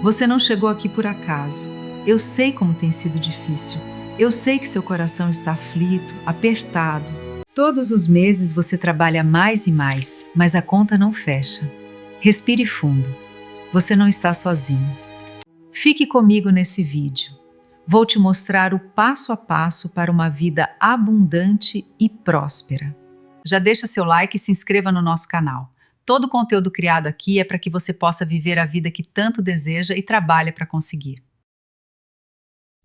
Você não chegou aqui por acaso. Eu sei como tem sido difícil. Eu sei que seu coração está aflito, apertado. Todos os meses você trabalha mais e mais, mas a conta não fecha. Respire fundo. Você não está sozinho. Fique comigo nesse vídeo. Vou te mostrar o passo a passo para uma vida abundante e próspera. Já deixa seu like e se inscreva no nosso canal. Todo o conteúdo criado aqui é para que você possa viver a vida que tanto deseja e trabalha para conseguir.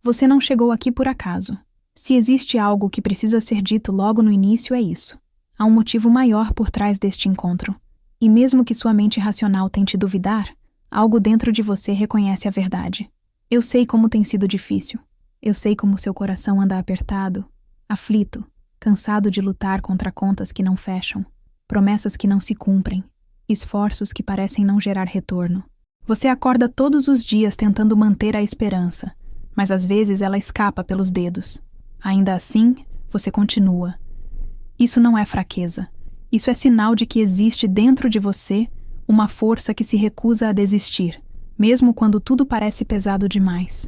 Você não chegou aqui por acaso. Se existe algo que precisa ser dito logo no início, é isso. Há um motivo maior por trás deste encontro. E mesmo que sua mente racional tente duvidar, algo dentro de você reconhece a verdade. Eu sei como tem sido difícil. Eu sei como seu coração anda apertado, aflito, cansado de lutar contra contas que não fecham, promessas que não se cumprem, esforços que parecem não gerar retorno. Você acorda todos os dias tentando manter a esperança, mas às vezes ela escapa pelos dedos. Ainda assim, você continua. Isso não é fraqueza. Isso é sinal de que existe dentro de você uma força que se recusa a desistir, mesmo quando tudo parece pesado demais.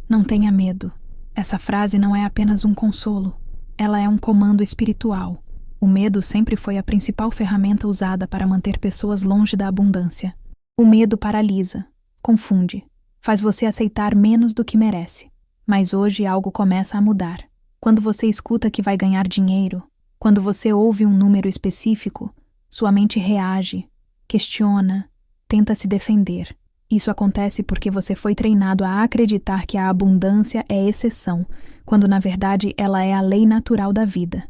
Não tenha medo. Essa frase não é apenas um consolo. Ela é um comando espiritual. O medo sempre foi a principal ferramenta usada para manter pessoas longe da abundância. O medo paralisa, confunde, faz você aceitar menos do que merece. Mas hoje algo começa a mudar. Quando você escuta que vai ganhar dinheiro, quando você ouve um número específico, sua mente reage, questiona, tenta se defender. Isso acontece porque você foi treinado a acreditar que a abundância é exceção, quando na verdade ela é a lei natural da vida.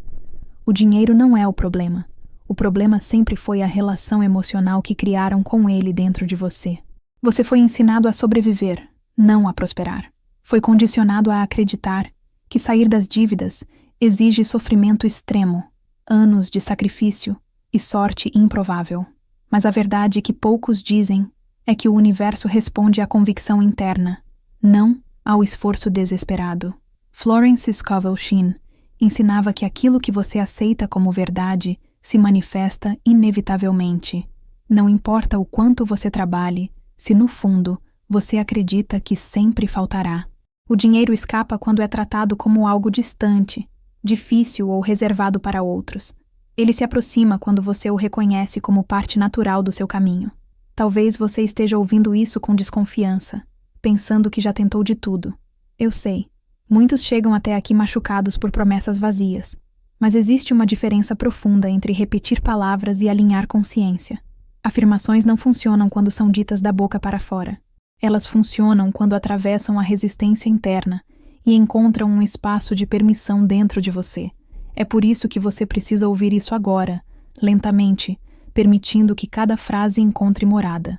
O dinheiro não é o problema. O problema sempre foi a relação emocional que criaram com ele dentro de você. Você foi ensinado a sobreviver, não a prosperar. Foi condicionado a acreditar que sair das dívidas exige sofrimento extremo, anos de sacrifício e sorte improvável. Mas a verdade que poucos dizem é que o universo responde à convicção interna, não ao esforço desesperado. Florence Scovel Shinn ensinava que aquilo que você aceita como verdade se manifesta inevitavelmente. Não importa o quanto você trabalhe, se no fundo você acredita que sempre faltará. O dinheiro escapa quando é tratado como algo distante, difícil ou reservado para outros. Ele se aproxima quando você o reconhece como parte natural do seu caminho. Talvez você esteja ouvindo isso com desconfiança, pensando que já tentou de tudo. Eu sei. Muitos chegam até aqui machucados por promessas vazias, mas existe uma diferença profunda entre repetir palavras e alinhar consciência. Afirmações não funcionam quando são ditas da boca para fora. Elas funcionam quando atravessam a resistência interna e encontram um espaço de permissão dentro de você. É por isso que você precisa ouvir isso agora, lentamente, permitindo que cada frase encontre morada.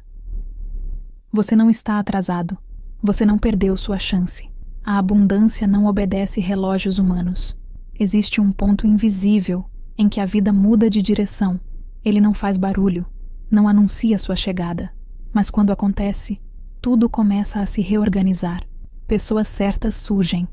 Você não está atrasado. Você não perdeu sua chance. A abundância não obedece relógios humanos. Existe um ponto invisível em que a vida muda de direção. Ele não faz barulho, não anuncia sua chegada. Mas quando acontece, tudo começa a se reorganizar. Pessoas certas surgem.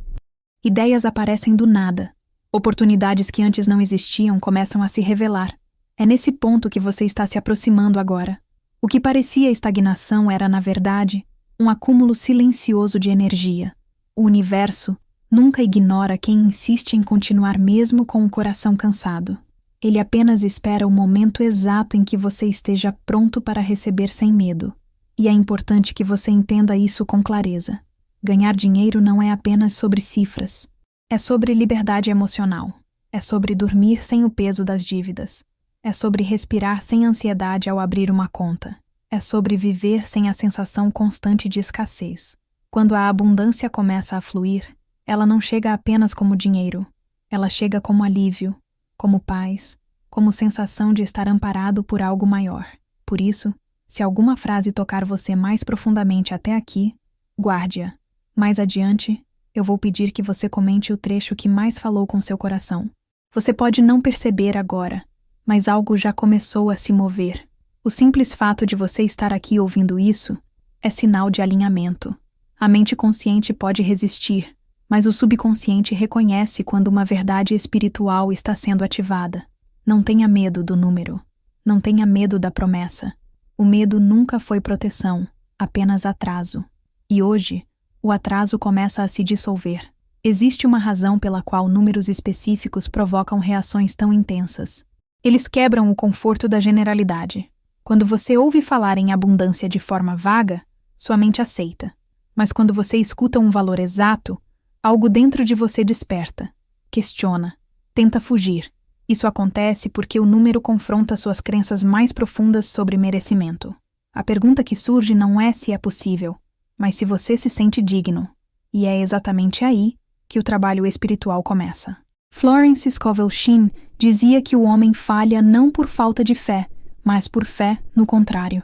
Ideias aparecem do nada. Oportunidades que antes não existiam começam a se revelar. É nesse ponto que você está se aproximando agora. O que parecia estagnação era, na verdade, um acúmulo silencioso de energia. O universo nunca ignora quem insiste em continuar mesmo com o coração cansado. Ele apenas espera o momento exato em que você esteja pronto para receber sem medo. E é importante que você entenda isso com clareza. Ganhar dinheiro não é apenas sobre cifras. É sobre liberdade emocional. É sobre dormir sem o peso das dívidas. É sobre respirar sem ansiedade ao abrir uma conta. É sobre viver sem a sensação constante de escassez. Quando a abundância começa a fluir, ela não chega apenas como dinheiro. Ela chega como alívio, como paz, como sensação de estar amparado por algo maior. Por isso, se alguma frase tocar você mais profundamente até aqui, guarde-a. Mais adiante, eu vou pedir que você comente o trecho que mais falou com seu coração. Você pode não perceber agora, mas algo já começou a se mover. O simples fato de você estar aqui ouvindo isso é sinal de alinhamento. A mente consciente pode resistir, mas o subconsciente reconhece quando uma verdade espiritual está sendo ativada. Não tenha medo do número. Não tenha medo da promessa. O medo nunca foi proteção, apenas atraso. E hoje, o atraso começa a se dissolver. Existe uma razão pela qual números específicos provocam reações tão intensas. Eles quebram o conforto da generalidade. Quando você ouve falar em abundância de forma vaga, sua mente aceita. Mas quando você escuta um valor exato, algo dentro de você desperta, questiona, tenta fugir. Isso acontece porque o número confronta suas crenças mais profundas sobre merecimento. A pergunta que surge não é se é possível, mas se você se sente digno. E é exatamente aí que o trabalho espiritual começa. Florence Scovel Shinn dizia que o homem falha não por falta de fé, mas por fé no contrário.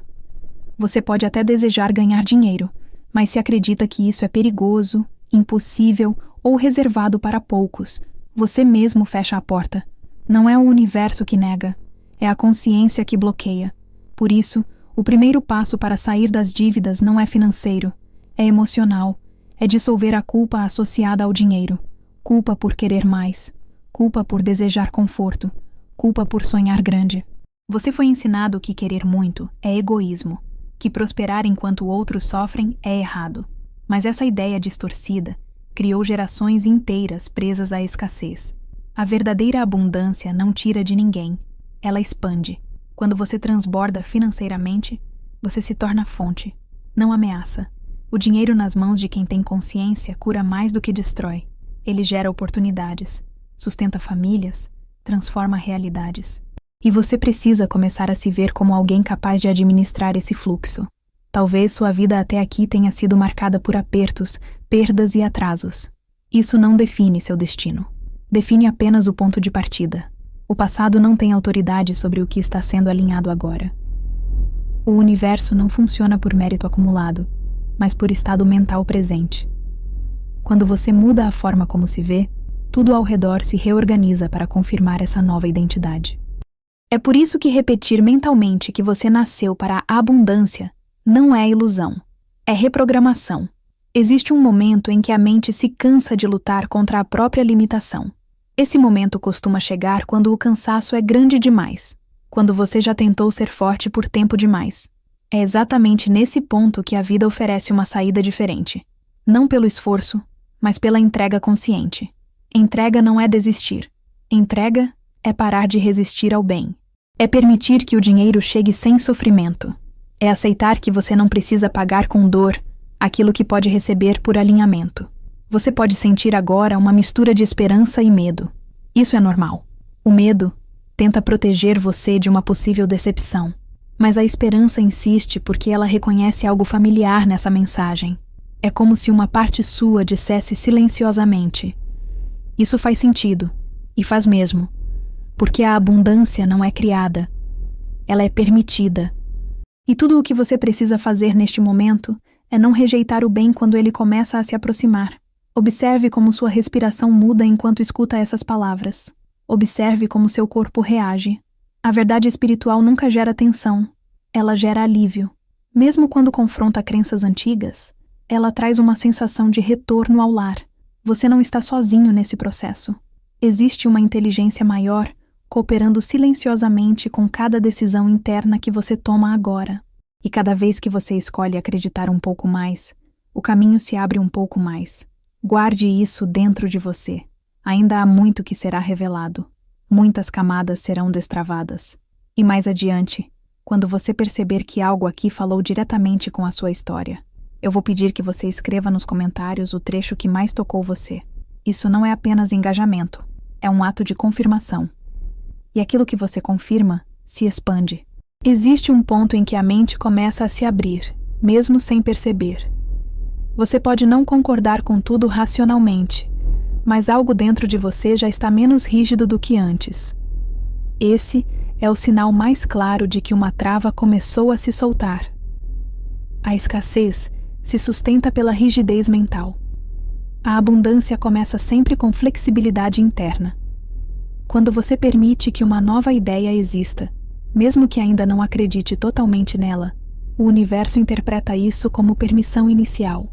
Você pode até desejar ganhar dinheiro, mas se acredita que isso é perigoso, impossível ou reservado para poucos, você mesmo fecha a porta. Não é o universo que nega, é a consciência que bloqueia. Por isso, o primeiro passo para sair das dívidas não é financeiro, é emocional, é dissolver a culpa associada ao dinheiro. Culpa por querer mais, culpa por desejar conforto, culpa por sonhar grande. Você foi ensinado que querer muito é egoísmo, que prosperar enquanto outros sofrem é errado. Mas essa ideia distorcida criou gerações inteiras presas à escassez. A verdadeira abundância não tira de ninguém, ela expande. Quando você transborda financeiramente, você se torna fonte, não ameaça. O dinheiro nas mãos de quem tem consciência cura mais do que destrói. Ele gera oportunidades, sustenta famílias, transforma realidades. E você precisa começar a se ver como alguém capaz de administrar esse fluxo. Talvez sua vida até aqui tenha sido marcada por apertos, perdas e atrasos. Isso não define seu destino. Define apenas o ponto de partida. O passado não tem autoridade sobre o que está sendo alinhado agora. O universo não funciona por mérito acumulado, mas por estado mental presente. Quando você muda a forma como se vê, tudo ao redor se reorganiza para confirmar essa nova identidade. É por isso que repetir mentalmente que você nasceu para a abundância não é ilusão, é reprogramação. Existe um momento em que a mente se cansa de lutar contra a própria limitação. Esse momento costuma chegar quando o cansaço é grande demais, quando você já tentou ser forte por tempo demais. É exatamente nesse ponto que a vida oferece uma saída diferente. Não pelo esforço, mas pela entrega consciente. Entrega não é desistir. Entrega é parar de resistir ao bem. É permitir que o dinheiro chegue sem sofrimento. É aceitar que você não precisa pagar com dor aquilo que pode receber por alinhamento. Você pode sentir agora uma mistura de esperança e medo. Isso é normal. O medo tenta proteger você de uma possível decepção, mas a esperança insiste porque ela reconhece algo familiar nessa mensagem. É como se uma parte sua dissesse silenciosamente: isso faz sentido, e faz mesmo, porque a abundância não é criada, ela é permitida. E tudo o que você precisa fazer neste momento é não rejeitar o bem quando ele começa a se aproximar. Observe como sua respiração muda enquanto escuta essas palavras. Observe como seu corpo reage. A verdade espiritual nunca gera tensão, ela gera alívio. Mesmo quando confronta crenças antigas, ela traz uma sensação de retorno ao lar. Você não está sozinho nesse processo. Existe uma inteligência maior cooperando silenciosamente com cada decisão interna que você toma agora. E cada vez que você escolhe acreditar um pouco mais, o caminho se abre um pouco mais. Guarde isso dentro de você. Ainda há muito que será revelado. Muitas camadas serão destravadas. E mais adiante, quando você perceber que algo aqui falou diretamente com a sua história, eu vou pedir que você escreva nos comentários o trecho que mais tocou você. Isso não é apenas engajamento, é um ato de confirmação. E aquilo que você confirma se expande. Existe um ponto em que a mente começa a se abrir, mesmo sem perceber. Você pode não concordar com tudo racionalmente, mas algo dentro de você já está menos rígido do que antes. Esse é o sinal mais claro de que uma trava começou a se soltar. A escassez se sustenta pela rigidez mental. A abundância começa sempre com flexibilidade interna. Quando você permite que uma nova ideia exista, mesmo que ainda não acredite totalmente nela, o universo interpreta isso como permissão inicial.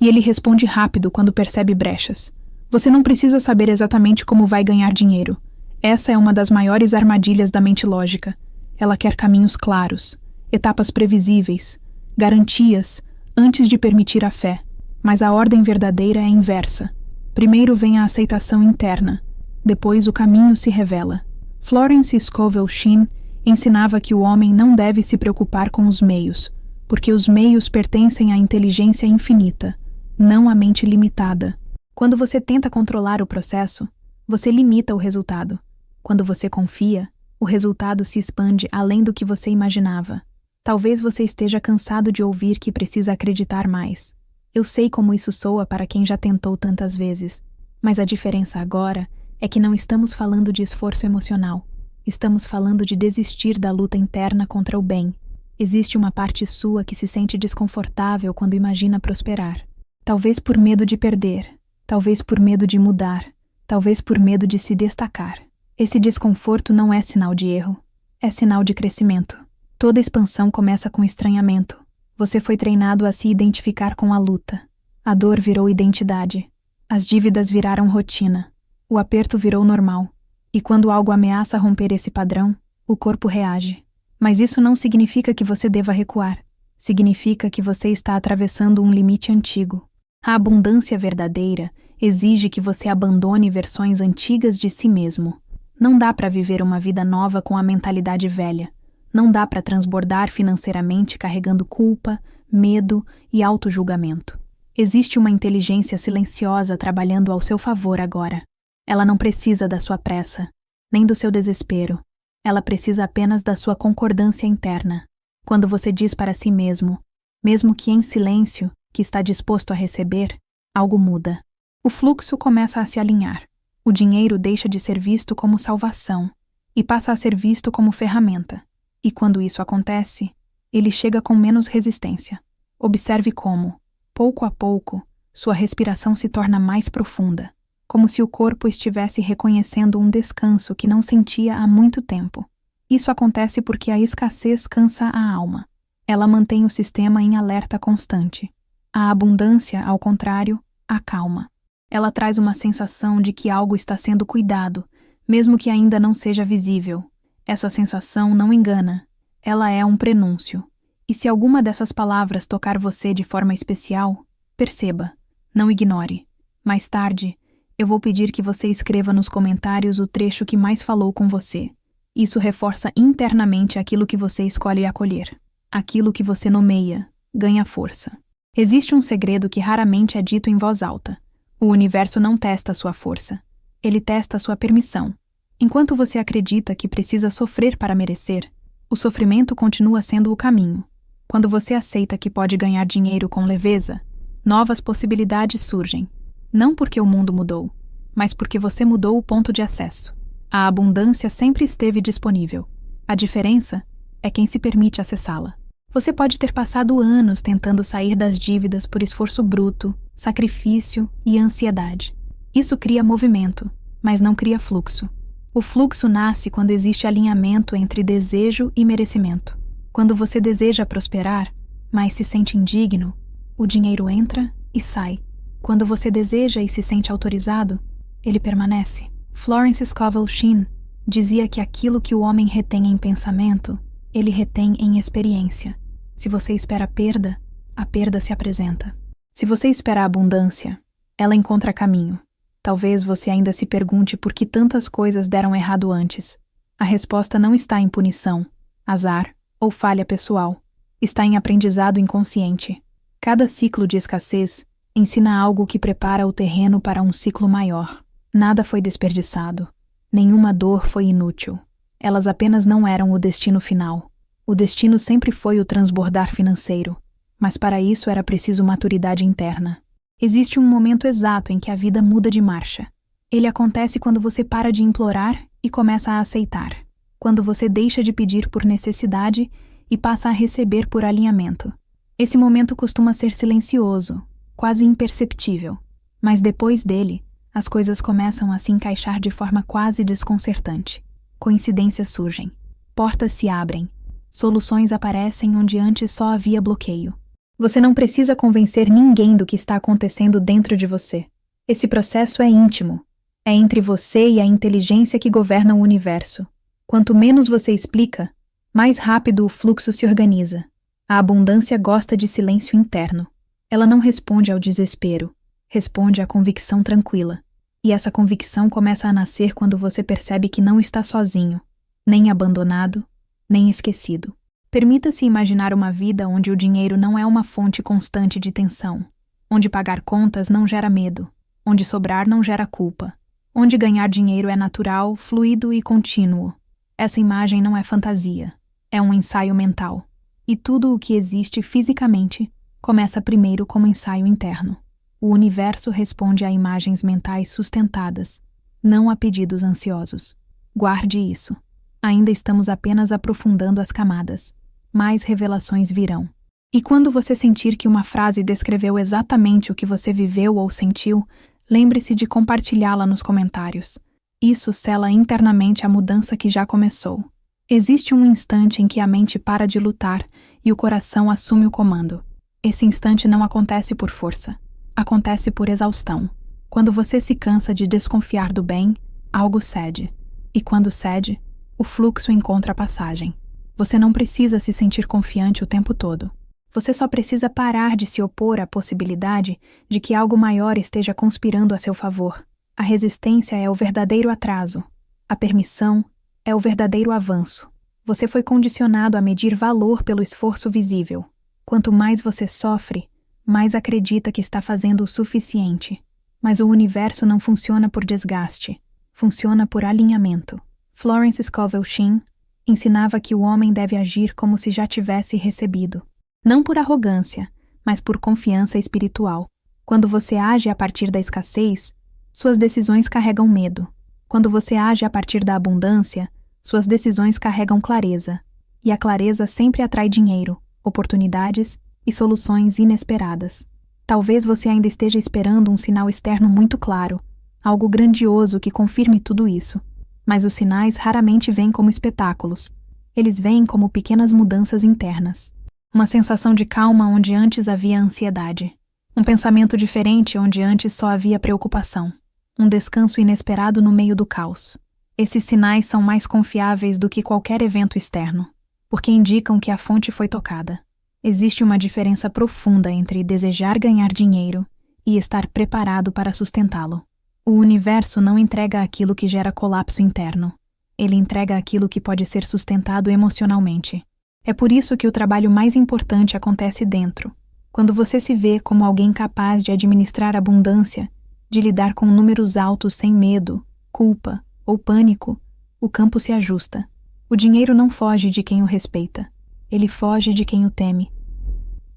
E ele responde rápido quando percebe brechas. Você não precisa saber exatamente como vai ganhar dinheiro. Essa é uma das maiores armadilhas da mente lógica. Ela quer caminhos claros, etapas previsíveis, garantias, antes de permitir a fé. Mas a ordem verdadeira é inversa. Primeiro vem a aceitação interna, depois o caminho se revela. Florence Scovel Shinn ensinava que o homem não deve se preocupar com os meios, porque os meios pertencem à inteligência infinita, não à mente limitada. Quando você tenta controlar o processo, você limita o resultado. Quando você confia, o resultado se expande além do que você imaginava. Talvez você esteja cansado de ouvir que precisa acreditar mais. Eu sei como isso soa para quem já tentou tantas vezes, mas a diferença agora é que não estamos falando de esforço emocional. Estamos falando de desistir da luta interna contra o bem. Existe uma parte sua que se sente desconfortável quando imagina prosperar. Talvez por medo de perder, talvez por medo de mudar, talvez por medo de se destacar. Esse desconforto não é sinal de erro, é sinal de crescimento. Toda expansão começa com estranhamento. Você foi treinado a se identificar com a luta. A dor virou identidade. As dívidas viraram rotina. O aperto virou normal. E quando algo ameaça romper esse padrão, o corpo reage. Mas isso não significa que você deva recuar. Significa que você está atravessando um limite antigo. A abundância verdadeira exige que você abandone versões antigas de si mesmo. Não dá para viver uma vida nova com a mentalidade velha. Não dá para transbordar financeiramente carregando culpa, medo e autojulgamento. Existe uma inteligência silenciosa trabalhando ao seu favor agora. Ela não precisa da sua pressa, nem do seu desespero. Ela precisa apenas da sua concordância interna. Quando você diz para si mesmo, mesmo que em silêncio, que está disposto a receber, algo muda. O fluxo começa a se alinhar. O dinheiro deixa de ser visto como salvação e passa a ser visto como ferramenta. E quando isso acontece, ele chega com menos resistência. Observe como, pouco a pouco, sua respiração se torna mais profunda, como se o corpo estivesse reconhecendo um descanso que não sentia há muito tempo. Isso acontece porque a escassez cansa a alma. Ela mantém o sistema em alerta constante. A abundância, ao contrário, acalma. Ela traz uma sensação de que algo está sendo cuidado, mesmo que ainda não seja visível. Essa sensação não engana. Ela é um prenúncio. E se alguma dessas palavras tocar você de forma especial, perceba, não ignore. Mais tarde, eu vou pedir que você escreva nos comentários o trecho que mais falou com você. Isso reforça internamente aquilo que você escolhe acolher. Aquilo que você nomeia ganha força. Existe um segredo que raramente é dito em voz alta. O universo não testa sua força. Ele testa sua permissão. Enquanto você acredita que precisa sofrer para merecer, o sofrimento continua sendo o caminho. Quando você aceita que pode ganhar dinheiro com leveza, novas possibilidades surgem. Não porque o mundo mudou, mas porque você mudou o ponto de acesso. A abundância sempre esteve disponível. A diferença é quem se permite acessá-la. Você pode ter passado anos tentando sair das dívidas por esforço bruto, sacrifício e ansiedade. Isso cria movimento, mas não cria fluxo. O fluxo nasce quando existe alinhamento entre desejo e merecimento. Quando você deseja prosperar, mas se sente indigno, o dinheiro entra e sai. Quando você deseja e se sente autorizado, ele permanece. Florence Scovel Shinn dizia que aquilo que o homem retém em pensamento, ele retém em experiência. Se você espera a perda se apresenta. Se você espera a abundância, ela encontra caminho. Talvez você ainda se pergunte por que tantas coisas deram errado antes. A resposta não está em punição, azar ou falha pessoal. Está em aprendizado inconsciente. Cada ciclo de escassez ensina algo que prepara o terreno para um ciclo maior. Nada foi desperdiçado. Nenhuma dor foi inútil. Elas apenas não eram o destino final. O destino sempre foi o transbordar financeiro, mas para isso era preciso maturidade interna. Existe um momento exato em que a vida muda de marcha. Ele acontece quando você para de implorar e começa a aceitar. Quando você deixa de pedir por necessidade e passa a receber por alinhamento. Esse momento costuma ser silencioso, quase imperceptível, mas depois dele, as coisas começam a se encaixar de forma quase desconcertante. Coincidências surgem, portas se abrem, soluções aparecem onde antes só havia bloqueio. Você não precisa convencer ninguém do que está acontecendo dentro de você. Esse processo é íntimo. É entre você e a inteligência que governa o universo. Quanto menos você explica, mais rápido o fluxo se organiza. A abundância gosta de silêncio interno. Ela não responde ao desespero, responde à convicção tranquila. E essa convicção começa a nascer quando você percebe que não está sozinho, nem abandonado, nem esquecido. Permita-se imaginar uma vida onde o dinheiro não é uma fonte constante de tensão, onde pagar contas não gera medo, onde sobrar não gera culpa, onde ganhar dinheiro é natural, fluido e contínuo. Essa imagem não é fantasia, é um ensaio mental. E tudo o que existe fisicamente começa primeiro como ensaio interno. O universo responde a imagens mentais sustentadas, não a pedidos ansiosos. Guarde isso. Ainda estamos apenas aprofundando as camadas. Mais revelações virão. E quando você sentir que uma frase descreveu exatamente o que você viveu ou sentiu, lembre-se de compartilhá-la nos comentários. Isso sela internamente a mudança que já começou. Existe um instante em que a mente para de lutar e o coração assume o comando. Esse instante não acontece por força. Acontece por exaustão. Quando você se cansa de desconfiar do bem, algo cede. E quando cede, o fluxo encontra passagem. Você não precisa se sentir confiante o tempo todo. Você só precisa parar de se opor à possibilidade de que algo maior esteja conspirando a seu favor. A resistência é o verdadeiro atraso. A permissão é o verdadeiro avanço. Você foi condicionado a medir valor pelo esforço visível. Quanto mais você sofre, mais acredita que está fazendo o suficiente. Mas o universo não funciona por desgaste. Funciona por alinhamento. Florence Scovel Shinn ensinava que o homem deve agir como se já tivesse recebido. Não por arrogância, mas por confiança espiritual. Quando você age a partir da escassez, suas decisões carregam medo. Quando você age a partir da abundância, suas decisões carregam clareza. E a clareza sempre atrai dinheiro, oportunidades e soluções inesperadas. Talvez você ainda esteja esperando um sinal externo muito claro, algo grandioso que confirme tudo isso. Mas os sinais raramente vêm como espetáculos. Eles vêm como pequenas mudanças internas. Uma sensação de calma onde antes havia ansiedade. Um pensamento diferente onde antes só havia preocupação. Um descanso inesperado no meio do caos. Esses sinais são mais confiáveis do que qualquer evento externo, porque indicam que a fonte foi tocada. Existe uma diferença profunda entre desejar ganhar dinheiro e estar preparado para sustentá-lo. O universo não entrega aquilo que gera colapso interno. Ele entrega aquilo que pode ser sustentado emocionalmente. É por isso que o trabalho mais importante acontece dentro. Quando você se vê como alguém capaz de administrar abundância, de lidar com números altos sem medo, culpa ou pânico, o campo se ajusta. O dinheiro não foge de quem o respeita. Ele foge de quem o teme.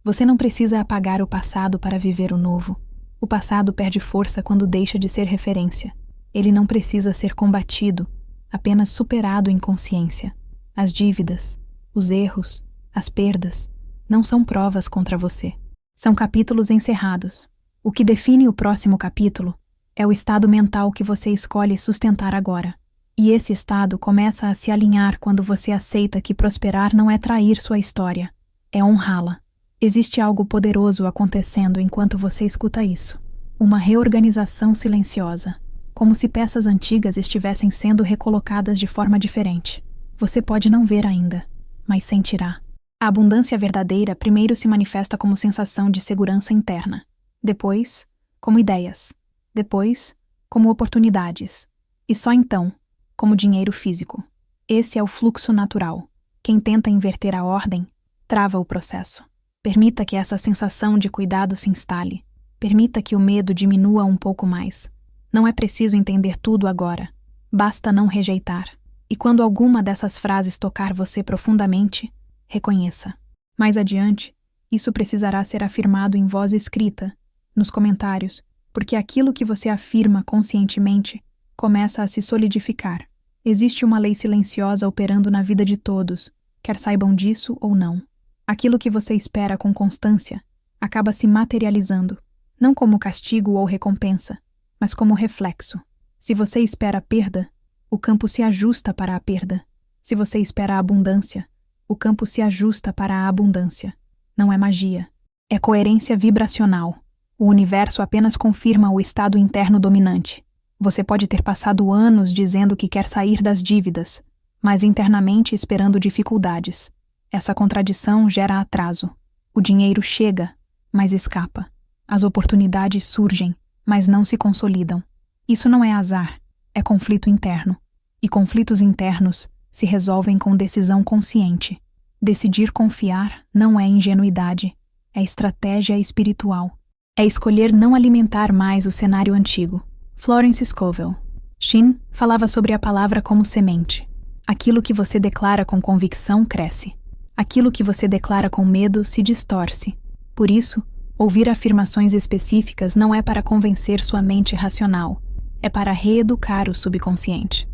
Você não precisa apagar o passado para viver o novo. O passado perde força quando deixa de ser referência. Ele não precisa ser combatido, apenas superado em consciência. As dívidas, os erros, as perdas, não são provas contra você. São capítulos encerrados. O que define o próximo capítulo é o estado mental que você escolhe sustentar agora. E esse estado começa a se alinhar quando você aceita que prosperar não é trair sua história, é honrá-la. Existe algo poderoso acontecendo enquanto você escuta isso. Uma reorganização silenciosa, como se peças antigas estivessem sendo recolocadas de forma diferente. Você pode não ver ainda, mas sentirá. A abundância verdadeira primeiro se manifesta como sensação de segurança interna, depois, como ideias, depois, como oportunidades, e só então, como dinheiro físico. Esse é o fluxo natural. Quem tenta inverter a ordem, trava o processo. Permita que essa sensação de cuidado se instale. Permita que o medo diminua um pouco mais. Não é preciso entender tudo agora. Basta não rejeitar. E quando alguma dessas frases tocar você profundamente, reconheça. Mais adiante, isso precisará ser afirmado em voz escrita, nos comentários, porque aquilo que você afirma conscientemente começa a se solidificar. Existe uma lei silenciosa operando na vida de todos, quer saibam disso ou não. Aquilo que você espera com constância acaba se materializando, não como castigo ou recompensa, mas como reflexo. Se você espera a perda, o campo se ajusta para a perda. Se você espera a abundância, o campo se ajusta para a abundância. Não é magia. É coerência vibracional. O universo apenas confirma o estado interno dominante. Você pode ter passado anos dizendo que quer sair das dívidas, mas internamente esperando dificuldades. Essa contradição gera atraso. O dinheiro chega, mas escapa. As oportunidades surgem, mas não se consolidam. Isso não é azar, é conflito interno. E conflitos internos se resolvem com decisão consciente. Decidir confiar não é ingenuidade, é estratégia espiritual. É escolher não alimentar mais o cenário antigo. Florence Scovel. Shin falava sobre a palavra como semente. Aquilo que você declara com convicção cresce. Aquilo que você declara com medo se distorce. Por isso, ouvir afirmações específicas não é para convencer sua mente racional, é para reeducar o subconsciente.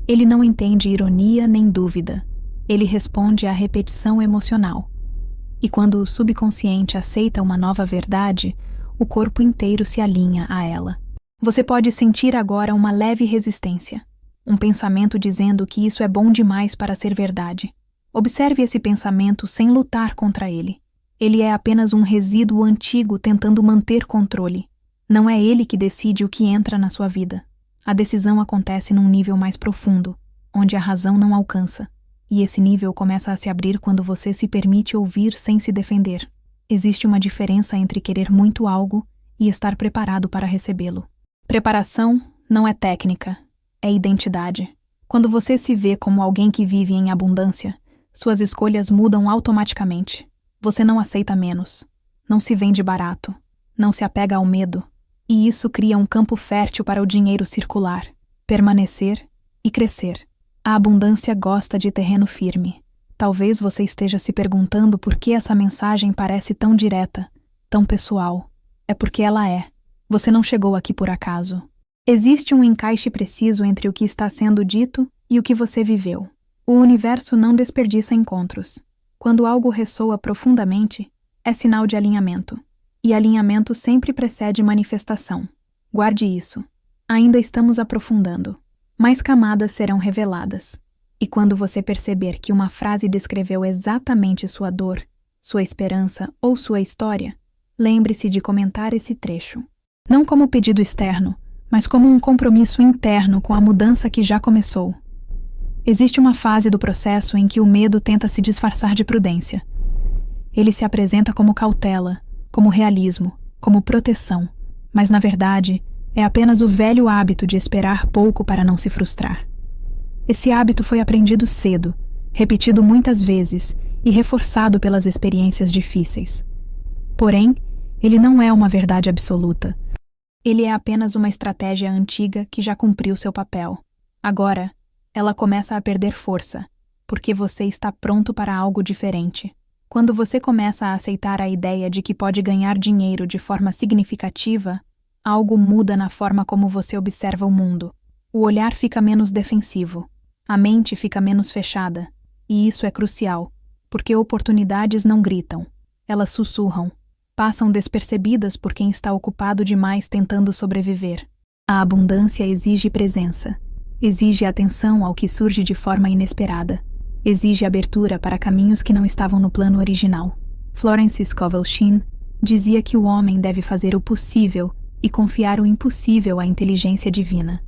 Ele não entende ironia nem dúvida. Ele responde à repetição emocional. E quando o subconsciente aceita uma nova verdade, o corpo inteiro se alinha a ela. Você pode sentir agora uma leve resistência, um pensamento dizendo que isso é bom demais para ser verdade. Observe esse pensamento sem lutar contra ele. Ele é apenas um resíduo antigo tentando manter controle. Não é ele que decide o que entra na sua vida. A decisão acontece num nível mais profundo, onde a razão não alcança. E esse nível começa a se abrir quando você se permite ouvir sem se defender. Existe uma diferença entre querer muito algo e estar preparado para recebê-lo. Preparação não é técnica, é identidade. Quando você se vê como alguém que vive em abundância, suas escolhas mudam automaticamente. Você não aceita menos, não se vende barato, não se apega ao medo. E isso cria um campo fértil para o dinheiro circular, permanecer e crescer. A abundância gosta de terreno firme. Talvez você esteja se perguntando por que essa mensagem parece tão direta, tão pessoal. É porque ela é. Você não chegou aqui por acaso. Existe um encaixe preciso entre o que está sendo dito e o que você viveu. O universo não desperdiça encontros. Quando algo ressoa profundamente, é sinal de alinhamento. E alinhamento sempre precede manifestação. Guarde isso. Ainda estamos aprofundando. Mais camadas serão reveladas. E quando você perceber que uma frase descreveu exatamente sua dor, sua esperança ou sua história, lembre-se de comentar esse trecho. Não como pedido externo, mas como um compromisso interno com a mudança que já começou. Existe uma fase do processo em que o medo tenta se disfarçar de prudência. Ele se apresenta como cautela, como realismo, como proteção, mas na verdade é apenas o velho hábito de esperar pouco para não se frustrar. Esse hábito foi aprendido cedo, repetido muitas vezes e reforçado pelas experiências difíceis. Porém, ele não é uma verdade absoluta. Ele é apenas uma estratégia antiga que já cumpriu seu papel. Agora, ela começa a perder força, porque você está pronto para algo diferente. Quando você começa a aceitar a ideia de que pode ganhar dinheiro de forma significativa, algo muda na forma como você observa o mundo. O olhar fica menos defensivo, a mente fica menos fechada, e isso é crucial, porque oportunidades não gritam, elas sussurram, passam despercebidas por quem está ocupado demais tentando sobreviver. A abundância exige presença, exige atenção ao que surge de forma inesperada, exige abertura para caminhos que não estavam no plano original. Florence Scovel Shinn dizia que o homem deve fazer o possível e confiar o impossível à inteligência divina.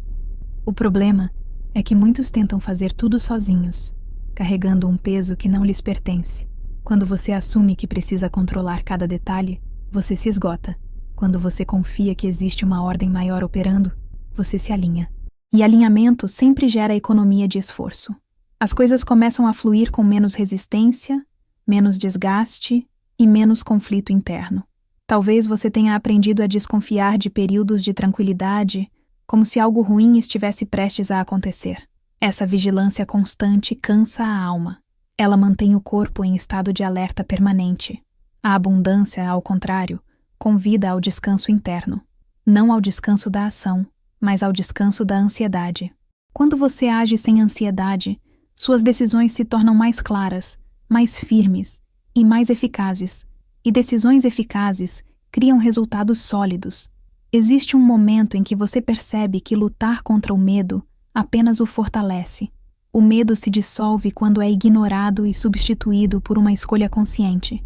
O problema é que muitos tentam fazer tudo sozinhos, carregando um peso que não lhes pertence. Quando você assume que precisa controlar cada detalhe, você se esgota. Quando você confia que existe uma ordem maior operando, você se alinha. E alinhamento sempre gera economia de esforço. As coisas começam a fluir com menos resistência, menos desgaste e menos conflito interno. Talvez você tenha aprendido a desconfiar de períodos de tranquilidade, como se algo ruim estivesse prestes a acontecer. Essa vigilância constante cansa a alma. Ela mantém o corpo em estado de alerta permanente. A abundância, ao contrário, convida ao descanso interno. Não ao descanso da ação, mas ao descanso da ansiedade. Quando você age sem ansiedade, suas decisões se tornam mais claras, mais firmes e mais eficazes. E decisões eficazes criam resultados sólidos. Existe um momento em que você percebe que lutar contra o medo apenas o fortalece. O medo se dissolve quando é ignorado e substituído por uma escolha consciente.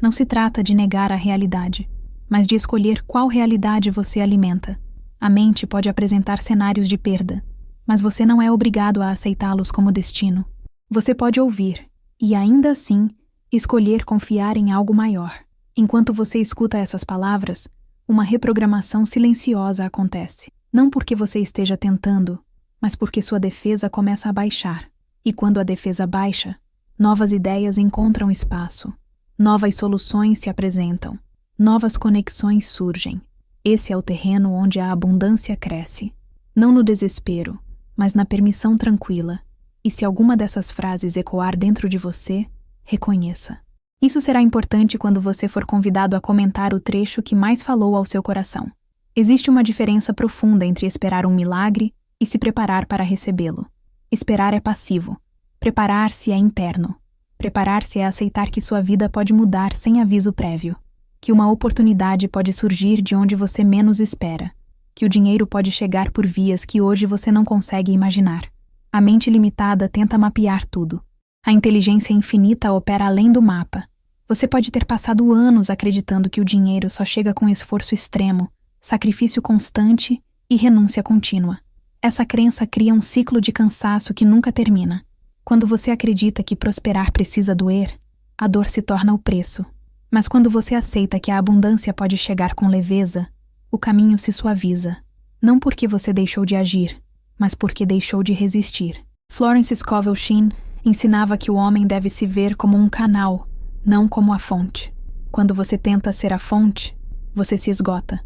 Não se trata de negar a realidade, mas de escolher qual realidade você alimenta. A mente pode apresentar cenários de perda, mas você não é obrigado a aceitá-los como destino. Você pode ouvir: e ainda assim, escolher confiar em algo maior. Enquanto você escuta essas palavras, uma reprogramação silenciosa acontece. Não porque você esteja tentando, mas porque sua defesa começa a baixar. E quando a defesa baixa, novas ideias encontram espaço, novas soluções se apresentam, novas conexões surgem. Esse é o terreno onde a abundância cresce. Não no desespero, mas na permissão tranquila. E se alguma dessas frases ecoar dentro de você, reconheça. Isso será importante quando você for convidado a comentar o trecho que mais falou ao seu coração. Existe uma diferença profunda entre esperar um milagre e se preparar para recebê-lo. Esperar é passivo. Preparar-se é interno. Preparar-se é aceitar que sua vida pode mudar sem aviso prévio. Que uma oportunidade pode surgir de onde você menos espera. Que o dinheiro pode chegar por vias que hoje você não consegue imaginar. A mente limitada tenta mapear tudo. A inteligência infinita opera além do mapa. Você pode ter passado anos acreditando que o dinheiro só chega com esforço extremo, sacrifício constante e renúncia contínua. Essa crença cria um ciclo de cansaço que nunca termina. Quando você acredita que prosperar precisa doer, a dor se torna o preço. Mas quando você aceita que a abundância pode chegar com leveza, o caminho se suaviza. Não porque você deixou de agir, mas porque deixou de resistir. Florence Scovel Shinn ensinava que o homem deve se ver como um canal, não como a fonte. Quando você tenta ser a fonte, você se esgota.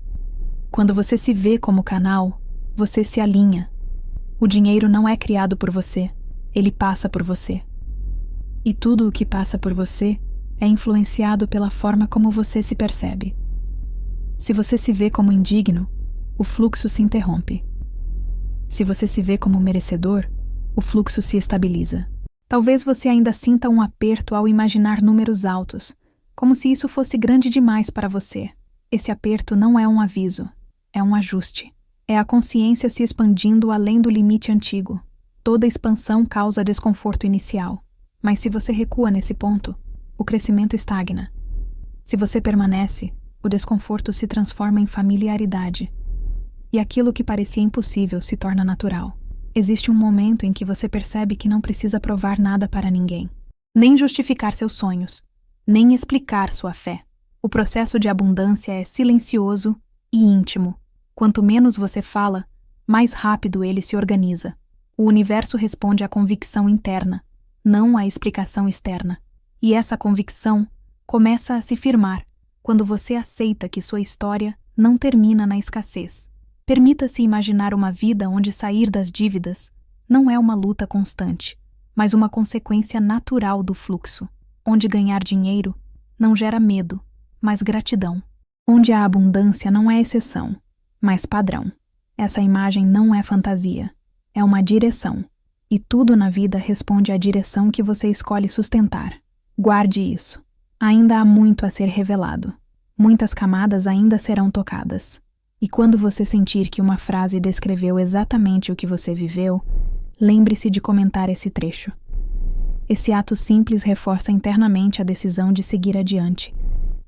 Quando você se vê como canal, você se alinha. O dinheiro não é criado por você, ele passa por você. E tudo o que passa por você é influenciado pela forma como você se percebe. Se você se vê como indigno, o fluxo se interrompe. Se você se vê como merecedor, o fluxo se estabiliza. Talvez você ainda sinta um aperto ao imaginar números altos, como se isso fosse grande demais para você. Esse aperto não é um aviso, é um ajuste. É a consciência se expandindo além do limite antigo. Toda expansão causa desconforto inicial, mas se você recua nesse ponto, o crescimento estagna. Se você permanece, o desconforto se transforma em familiaridade. E aquilo que parecia impossível se torna natural. Existe um momento em que você percebe que não precisa provar nada para ninguém, nem justificar seus sonhos, nem explicar sua fé. O processo de abundância é silencioso e íntimo. Quanto menos você fala, mais rápido ele se organiza. O universo responde à convicção interna, não à explicação externa. E essa convicção começa a se firmar quando você aceita que sua história não termina na escassez. Permita-se imaginar uma vida onde sair das dívidas não é uma luta constante, mas uma consequência natural do fluxo, onde ganhar dinheiro não gera medo, mas gratidão, onde a abundância não é exceção, mas padrão. Essa imagem não é fantasia, é uma direção, e tudo na vida responde à direção que você escolhe sustentar. Guarde isso. Ainda há muito a ser revelado. Muitas camadas ainda serão tocadas. E quando você sentir que uma frase descreveu exatamente o que você viveu, lembre-se de comentar esse trecho. Esse ato simples reforça internamente a decisão de seguir adiante,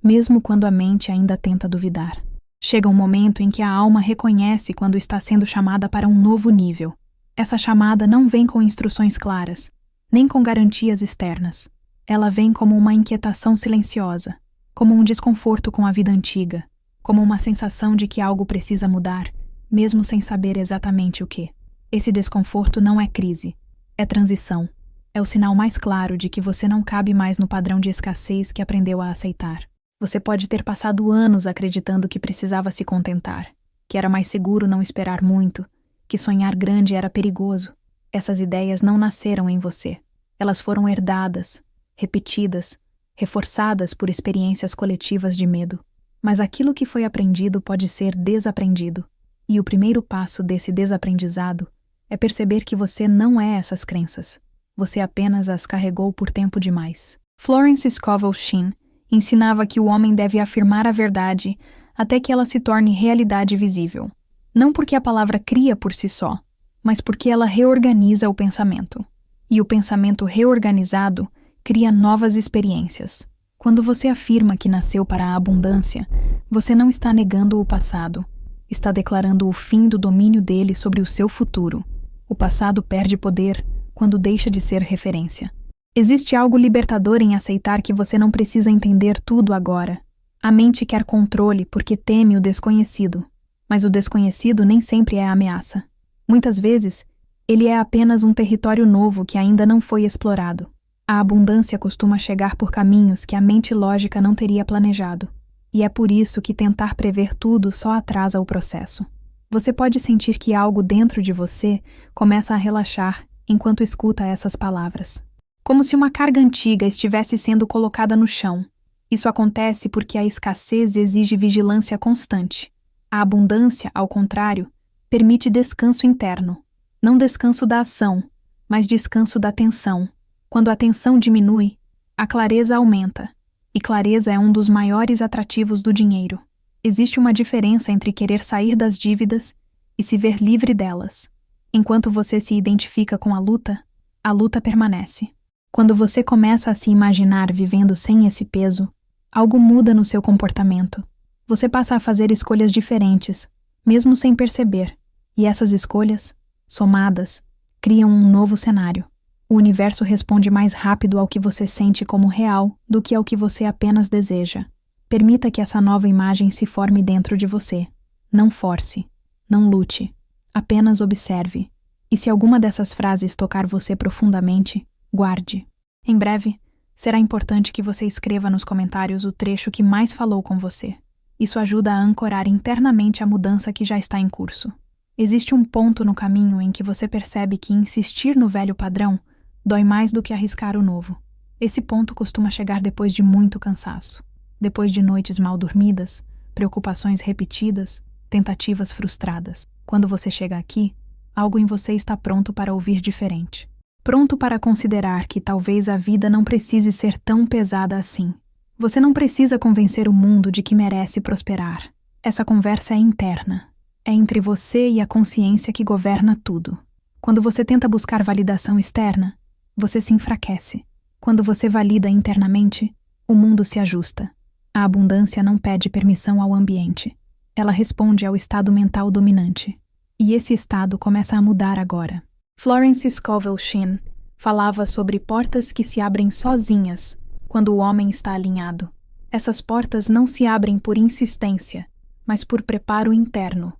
mesmo quando a mente ainda tenta duvidar. Chega um momento em que a alma reconhece quando está sendo chamada para um novo nível. Essa chamada não vem com instruções claras, nem com garantias externas. Ela vem como uma inquietação silenciosa, como um desconforto com a vida antiga, como uma sensação de que algo precisa mudar, mesmo sem saber exatamente o que. Esse desconforto não é crise, é transição. É o sinal mais claro de que você não cabe mais no padrão de escassez que aprendeu a aceitar. Você pode ter passado anos acreditando que precisava se contentar, que era mais seguro não esperar muito, que sonhar grande era perigoso. Essas ideias não nasceram em você. Elas foram herdadas, repetidas, reforçadas por experiências coletivas de medo. Mas aquilo que foi aprendido pode ser desaprendido. E o primeiro passo desse desaprendizado é perceber que você não é essas crenças. Você apenas as carregou por tempo demais. Florence Scovel Shinn ensinava que o homem deve afirmar a verdade até que ela se torne realidade visível. Não porque a palavra cria por si só, mas porque ela reorganiza o pensamento. E o pensamento reorganizado cria novas experiências. Quando você afirma que nasceu para a abundância, você não está negando o passado. Está declarando o fim do domínio dele sobre o seu futuro. O passado perde poder quando deixa de ser referência. Existe algo libertador em aceitar que você não precisa entender tudo agora. A mente quer controle porque teme o desconhecido, mas o desconhecido nem sempre é a ameaça. Muitas vezes, ele é apenas um território novo que ainda não foi explorado. A abundância costuma chegar por caminhos que a mente lógica não teria planejado, e é por isso que tentar prever tudo só atrasa o processo. Você pode sentir que algo dentro de você começa a relaxar enquanto escuta essas palavras. Como se uma carga antiga estivesse sendo colocada no chão. Isso acontece porque a escassez exige vigilância constante. A abundância, ao contrário, permite descanso interno. Não descanso da ação, mas descanso da tensão. Quando a tensão diminui, a clareza aumenta. E clareza é um dos maiores atrativos do dinheiro. Existe uma diferença entre querer sair das dívidas e se ver livre delas. Enquanto você se identifica com a luta permanece. Quando você começa a se imaginar vivendo sem esse peso, algo muda no seu comportamento. Você passa a fazer escolhas diferentes, mesmo sem perceber, e essas escolhas, somadas, criam um novo cenário. O universo responde mais rápido ao que você sente como real do que ao que você apenas deseja. Permita que essa nova imagem se forme dentro de você. Não force, não lute, apenas observe. E se alguma dessas frases tocar você profundamente, guarde. Em breve, será importante que você escreva nos comentários o trecho que mais falou com você. Isso ajuda a ancorar internamente a mudança que já está em curso. Existe um ponto no caminho em que você percebe que insistir no velho padrão dói mais do que arriscar o novo. Esse ponto costuma chegar depois de muito cansaço. Depois de noites mal dormidas, preocupações repetidas, tentativas frustradas. Quando você chega aqui, algo em você está pronto para ouvir diferente. Pronto para considerar que talvez a vida não precise ser tão pesada assim. Você não precisa convencer o mundo de que merece prosperar. Essa conversa é interna. É entre você e a consciência que governa tudo. Quando você tenta buscar validação externa, você se enfraquece. Quando você valida internamente, o mundo se ajusta. A abundância não pede permissão ao ambiente. Ela responde ao estado mental dominante. E esse estado começa a mudar agora. Florence Scovel Shinn falava sobre portas que se abrem sozinhas quando o homem está alinhado. Essas portas não se abrem por insistência, mas por preparo interno.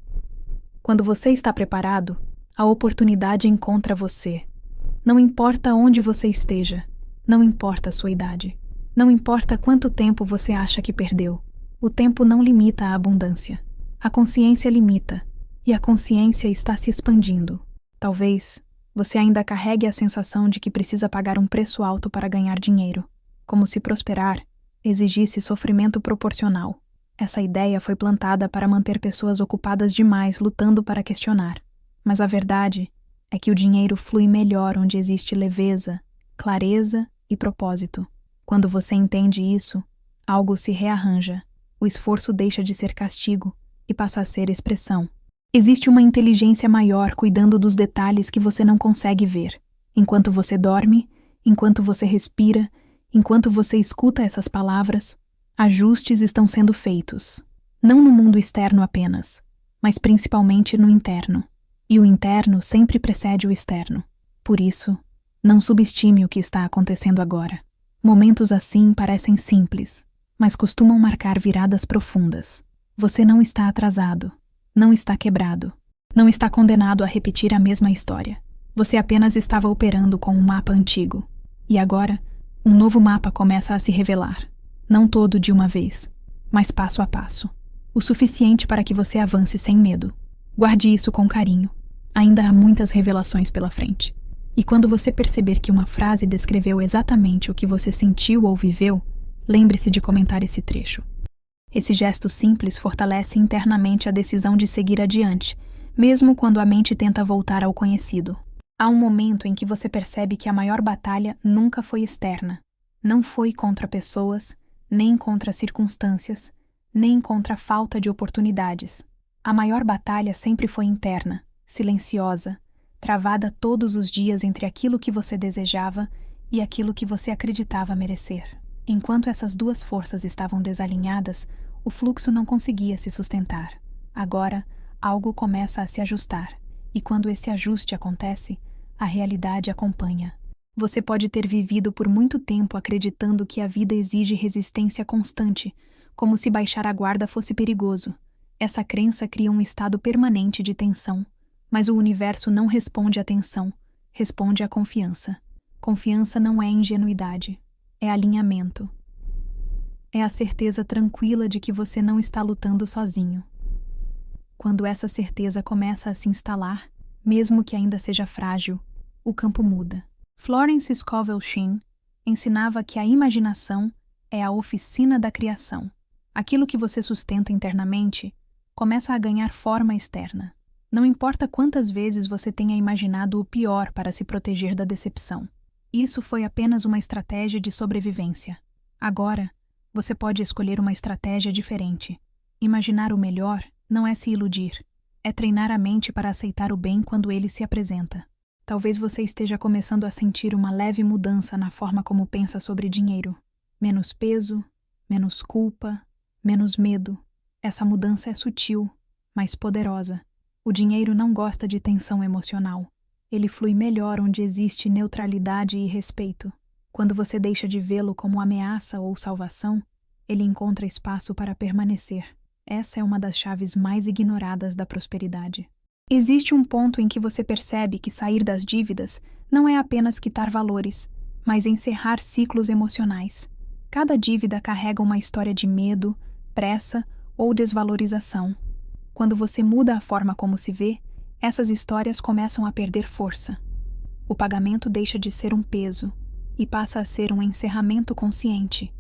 Quando você está preparado, a oportunidade encontra você. Não importa onde você esteja, não importa a sua idade, não importa quanto tempo você acha que perdeu. O tempo não limita a abundância. A consciência limita, e a consciência está se expandindo. Talvez você ainda carregue a sensação de que precisa pagar um preço alto para ganhar dinheiro, como se prosperar exigisse sofrimento proporcional. Essa ideia foi plantada para manter pessoas ocupadas demais lutando para questionar. Mas a verdade é que o dinheiro flui melhor onde existe leveza, clareza e propósito. Quando você entende isso, algo se rearranja. O esforço deixa de ser castigo e passa a ser expressão. Existe uma inteligência maior cuidando dos detalhes que você não consegue ver. Enquanto você dorme, enquanto você respira, enquanto você escuta essas palavras, ajustes estão sendo feitos. Não no mundo externo apenas, mas principalmente no interno. E o interno sempre precede o externo. Por isso, não subestime o que está acontecendo agora. Momentos assim parecem simples, mas costumam marcar viradas profundas. Você não está atrasado. Não está quebrado. Não está condenado a repetir a mesma história. Você apenas estava operando com um mapa antigo. E agora, um novo mapa começa a se revelar. Não todo de uma vez, mas passo a passo. O suficiente para que você avance sem medo. Guarde isso com carinho. Ainda há muitas revelações pela frente. E quando você perceber que uma frase descreveu exatamente o que você sentiu ou viveu, lembre-se de comentar esse trecho. Esse gesto simples fortalece internamente a decisão de seguir adiante, mesmo quando a mente tenta voltar ao conhecido. Há um momento em que você percebe que a maior batalha nunca foi externa. Não foi contra pessoas, nem contra circunstâncias, nem contra a falta de oportunidades. A maior batalha sempre foi interna, silenciosa, travada todos os dias entre aquilo que você desejava e aquilo que você acreditava merecer. Enquanto essas duas forças estavam desalinhadas, o fluxo não conseguia se sustentar. Agora, algo começa a se ajustar, e quando esse ajuste acontece, a realidade acompanha. Você pode ter vivido por muito tempo acreditando que a vida exige resistência constante, como se baixar a guarda fosse perigoso. Essa crença cria um estado permanente de tensão, mas o universo não responde à tensão, responde à confiança. Confiança não é ingenuidade, é alinhamento. É a certeza tranquila de que você não está lutando sozinho. Quando essa certeza começa a se instalar, mesmo que ainda seja frágil, o campo muda. Florence Scovel Shinn ensinava que a imaginação é a oficina da criação. Aquilo que você sustenta internamente começa a ganhar forma externa. Não importa quantas vezes você tenha imaginado o pior para se proteger da decepção. Isso foi apenas uma estratégia de sobrevivência. Agora, você pode escolher uma estratégia diferente. Imaginar o melhor não é se iludir, é treinar a mente para aceitar o bem quando ele se apresenta. Talvez você esteja começando a sentir uma leve mudança na forma como pensa sobre dinheiro. Menos peso, menos culpa, menos medo. Essa mudança é sutil, mas poderosa. O dinheiro não gosta de tensão emocional. Ele flui melhor onde existe neutralidade e respeito. Quando você deixa de vê-lo como ameaça ou salvação, ele encontra espaço para permanecer. Essa é uma das chaves mais ignoradas da prosperidade. Existe um ponto em que você percebe que sair das dívidas não é apenas quitar valores, mas encerrar ciclos emocionais. Cada dívida carrega uma história de medo, pressa ou desvalorização. Quando você muda a forma como se vê, essas histórias começam a perder força. O pagamento deixa de ser um peso e passa a ser um encerramento consciente.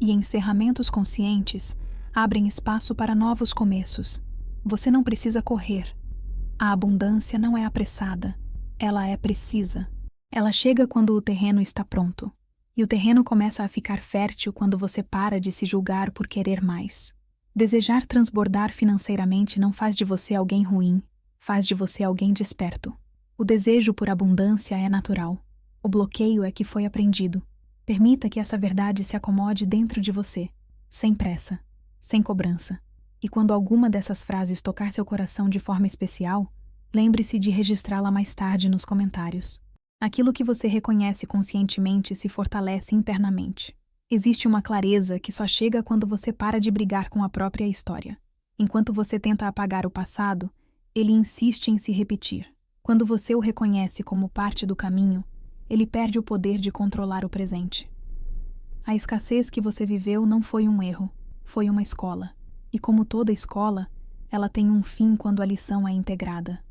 E encerramentos conscientes abrem espaço para novos começos. Você não precisa correr. A abundância não é apressada, ela é precisa. Ela chega quando o terreno está pronto. E o terreno começa a ficar fértil quando você para de se julgar por querer mais. Desejar transbordar financeiramente não faz de você alguém ruim, faz de você alguém desperto. O desejo por abundância é natural. O bloqueio é que foi aprendido. Permita que essa verdade se acomode dentro de você, sem pressa, sem cobrança. E quando alguma dessas frases tocar seu coração de forma especial, lembre-se de registrá-la mais tarde nos comentários. Aquilo que você reconhece conscientemente se fortalece internamente. Existe uma clareza que só chega quando você para de brigar com a própria história. Enquanto você tenta apagar o passado, ele insiste em se repetir. Quando você o reconhece como parte do caminho, ele perde o poder de controlar o presente. A escassez que você viveu não foi um erro, foi uma escola. E como toda escola, ela tem um fim quando a lição é integrada.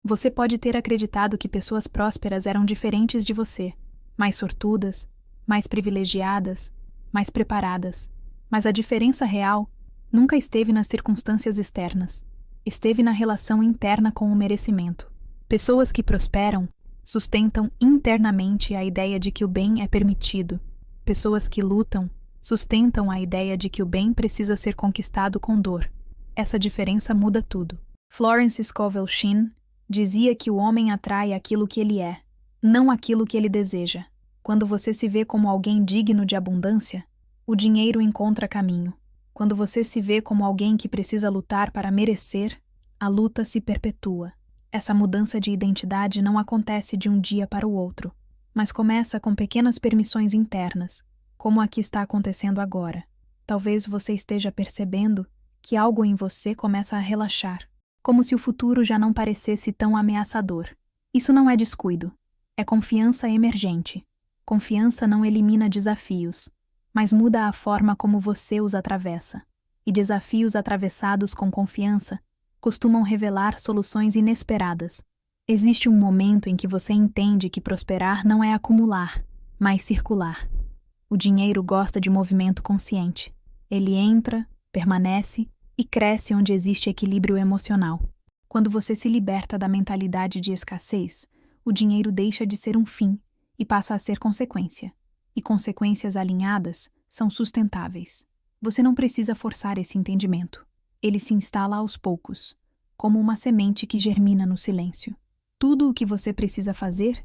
Você pode ter acreditado que pessoas prósperas eram diferentes de você, mais sortudas, mais privilegiadas, mais preparadas. Mas a diferença real nunca esteve nas circunstâncias externas. Esteve na relação interna com o merecimento. Pessoas que prosperam sustentam internamente a ideia de que o bem é permitido. Pessoas que lutam sustentam a ideia de que o bem precisa ser conquistado com dor. Essa diferença muda tudo. Florence Scovel Shinn dizia que o homem atrai aquilo que ele é, não aquilo que ele deseja. Quando você se vê como alguém digno de abundância, o dinheiro encontra caminho. Quando você se vê como alguém que precisa lutar para merecer, a luta se perpetua. Essa mudança de identidade não acontece de um dia para o outro, mas começa com pequenas permissões internas, como a que está acontecendo agora. Talvez você esteja percebendo que algo em você começa a relaxar, como se o futuro já não parecesse tão ameaçador. Isso não é descuido, é confiança emergente. Confiança não elimina desafios, mas muda a forma como você os atravessa. E desafios atravessados com confiança costumam revelar soluções inesperadas. Existe um momento em que você entende que prosperar não é acumular, mas circular. O dinheiro gosta de movimento consciente. Ele entra, permanece e cresce onde existe equilíbrio emocional. Quando você se liberta da mentalidade de escassez, o dinheiro deixa de ser um fim e passa a ser consequência. E consequências alinhadas são sustentáveis. Você não precisa forçar esse entendimento. Ele se instala aos poucos, como uma semente que germina no silêncio. Tudo o que você precisa fazer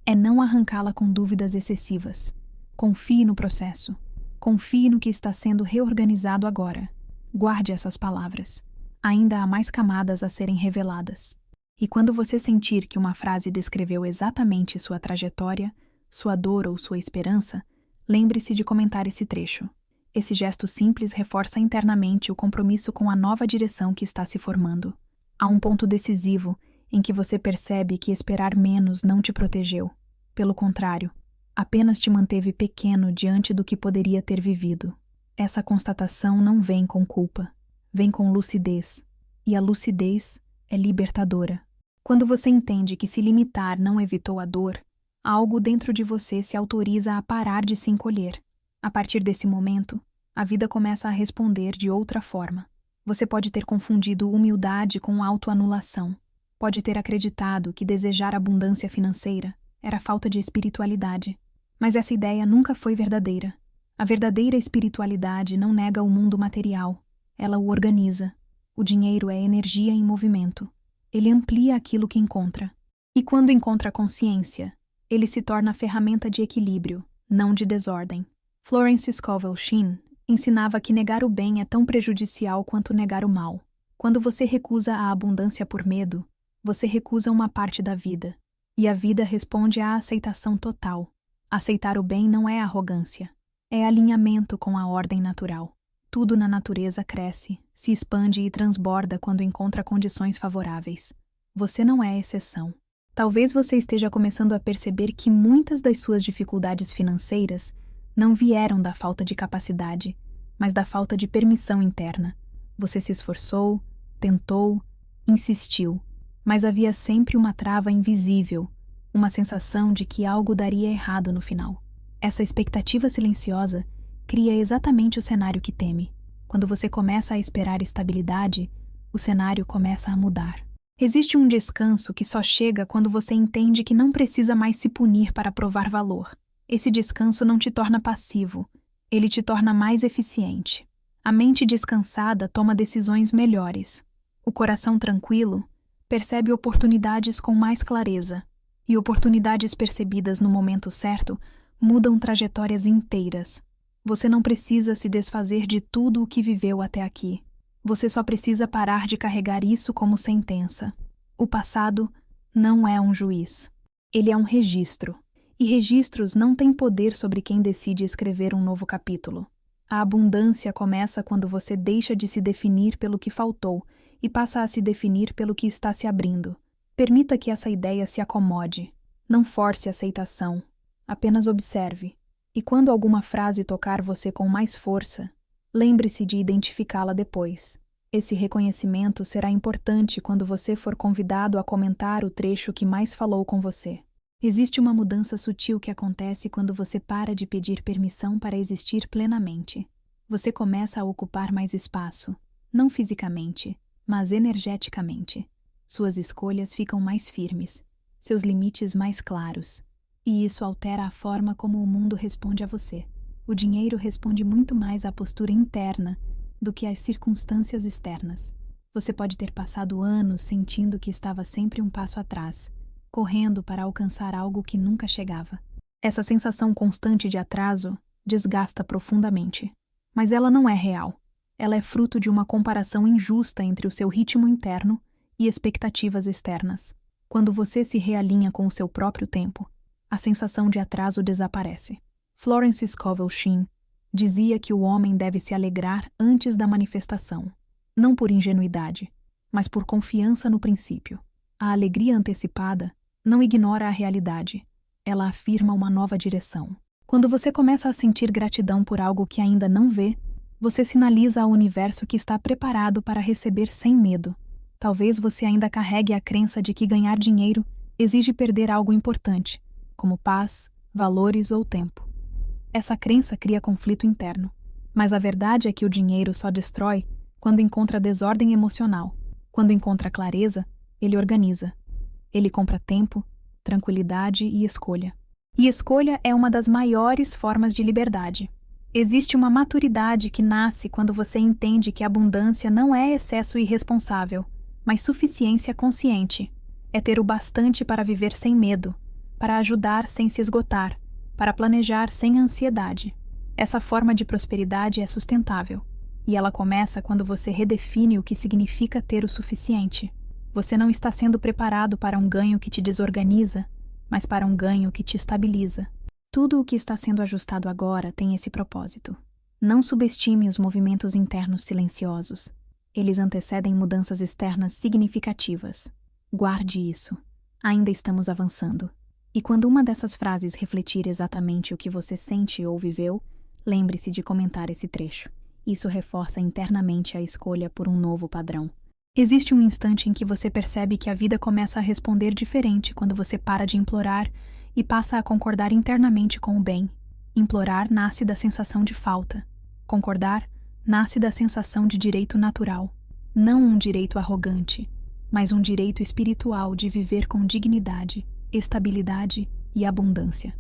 é não arrancá-la com dúvidas excessivas. Confie no processo. Confie no que está sendo reorganizado agora. Guarde essas palavras. Ainda há mais camadas a serem reveladas. E quando você sentir que uma frase descreveu exatamente sua trajetória, sua dor ou sua esperança, lembre-se de comentar esse trecho. Esse gesto simples reforça internamente o compromisso com a nova direção que está se formando. Há um ponto decisivo em que você percebe que esperar menos não te protegeu. Pelo contrário, apenas te manteve pequeno diante do que poderia ter vivido. Essa constatação não vem com culpa, vem com lucidez, e a lucidez é libertadora. Quando você entende que se limitar não evitou a dor, algo dentro de você se autoriza a parar de se encolher. A partir desse momento, a vida começa a responder de outra forma. Você pode ter confundido humildade com autoanulação. Pode ter acreditado que desejar abundância financeira era falta de espiritualidade. Mas essa ideia nunca foi verdadeira. A verdadeira espiritualidade não nega o mundo material. Ela o organiza. O dinheiro é energia em movimento. Ele amplia aquilo que encontra. E quando encontra consciência, ele se torna ferramenta de equilíbrio, não de desordem. Florence Scovel Shinn ensinava que negar o bem é tão prejudicial quanto negar o mal. Quando você recusa a abundância por medo, você recusa uma parte da vida. E a vida responde à aceitação total. Aceitar o bem não é arrogância. É alinhamento com a ordem natural. Tudo na natureza cresce, se expande e transborda quando encontra condições favoráveis. Você não é exceção. Talvez você esteja começando a perceber que muitas das suas dificuldades financeiras não vieram da falta de capacidade, mas da falta de permissão interna. Você se esforçou, tentou, insistiu, mas havia sempre uma trava invisível, uma sensação de que algo daria errado no final. Essa expectativa silenciosa cria exatamente o cenário que teme. Quando você começa a esperar estabilidade, o cenário começa a mudar. Existe um descanso que só chega quando você entende que não precisa mais se punir para provar valor. Esse descanso não te torna passivo, ele te torna mais eficiente. A mente descansada toma decisões melhores. O coração tranquilo percebe oportunidades com mais clareza, e oportunidades percebidas no momento certo mudam trajetórias inteiras. Você não precisa se desfazer de tudo o que viveu até aqui. Você só precisa parar de carregar isso como sentença. O passado não é um juiz. Ele é um registro. E registros não têm poder sobre quem decide escrever um novo capítulo. A abundância começa quando você deixa de se definir pelo que faltou e passa a se definir pelo que está se abrindo. Permita que essa ideia se acomode. Não force a aceitação. Apenas observe. E quando alguma frase tocar você com mais força, lembre-se de identificá-la depois. Esse reconhecimento será importante quando você for convidado a comentar o trecho que mais falou com você. Existe uma mudança sutil que acontece quando você para de pedir permissão para existir plenamente. Você começa a ocupar mais espaço, não fisicamente, mas energeticamente. Suas escolhas ficam mais firmes, seus limites mais claros. E isso altera a forma como o mundo responde a você. O dinheiro responde muito mais à postura interna do que às circunstâncias externas. Você pode ter passado anos sentindo que estava sempre um passo atrás, correndo para alcançar algo que nunca chegava. Essa sensação constante de atraso desgasta profundamente. Mas ela não é real. Ela é fruto de uma comparação injusta entre o seu ritmo interno e expectativas externas. Quando você se realinha com o seu próprio tempo, a sensação de atraso desaparece. Florence Scovel Shinn dizia que o homem deve se alegrar antes da manifestação, não por ingenuidade, mas por confiança no princípio. A alegria antecipada não ignora a realidade, ela afirma uma nova direção. Quando você começa a sentir gratidão por algo que ainda não vê, você sinaliza ao universo que está preparado para receber sem medo. Talvez você ainda carregue a crença de que ganhar dinheiro exige perder algo importante, como paz, valores ou tempo. Essa crença cria conflito interno, mas a verdade é que o dinheiro só destrói quando encontra desordem emocional. Quando encontra clareza, ele organiza. Ele compra tempo, tranquilidade e escolha. E escolha é uma das maiores formas de liberdade. Existe uma maturidade que nasce quando você entende que a abundância não é excesso irresponsável, mas suficiência consciente. É ter o bastante para viver sem medo, para ajudar sem se esgotar, para planejar sem ansiedade. Essa forma de prosperidade é sustentável, e ela começa quando você redefine o que significa ter o suficiente. Você não está sendo preparado para um ganho que te desorganiza, mas para um ganho que te estabiliza. Tudo o que está sendo ajustado agora tem esse propósito. Não subestime os movimentos internos silenciosos. Eles antecedem mudanças externas significativas. Guarde isso. Ainda estamos avançando. E quando uma dessas frases refletir exatamente o que você sente ou viveu, lembre-se de comentar esse trecho. Isso reforça internamente a escolha por um novo padrão. Existe um instante em que você percebe que a vida começa a responder diferente quando você para de implorar e passa a concordar internamente com o bem. Implorar nasce da sensação de falta. Concordar nasce da sensação de direito natural. Não um direito arrogante, mas um direito espiritual de viver com dignidade, estabilidade e abundância.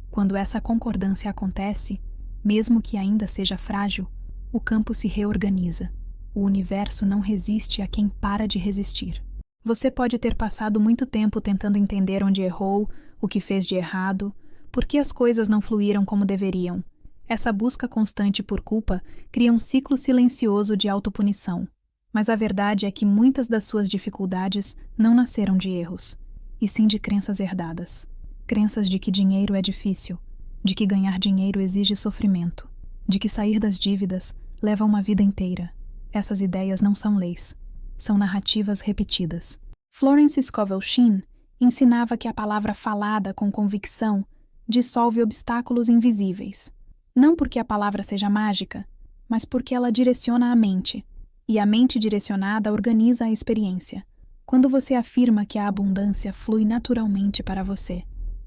Quando essa concordância acontece, mesmo que ainda seja frágil, o campo se reorganiza. O universo não resiste a quem para de resistir. Você pode ter passado muito tempo tentando entender onde errou, o que fez de errado, por que as coisas não fluíram como deveriam. Essa busca constante por culpa cria um ciclo silencioso de autopunição. Mas a verdade é que muitas das suas dificuldades não nasceram de erros, e sim de crenças herdadas. Crenças de que dinheiro é difícil, de que ganhar dinheiro exige sofrimento, de que sair das dívidas leva uma vida inteira. Essas ideias não são leis, são narrativas repetidas. Florence Scovel Shinn ensinava que a palavra falada com convicção dissolve obstáculos invisíveis. Não porque a palavra seja mágica, mas porque ela direciona a mente, e a mente direcionada organiza a experiência. Quando você afirma que a abundância flui naturalmente para você,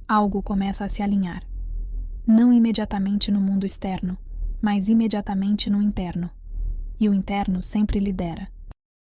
algo começa a se alinhar. Não imediatamente no mundo externo, mas imediatamente no interno. E o interno sempre lidera.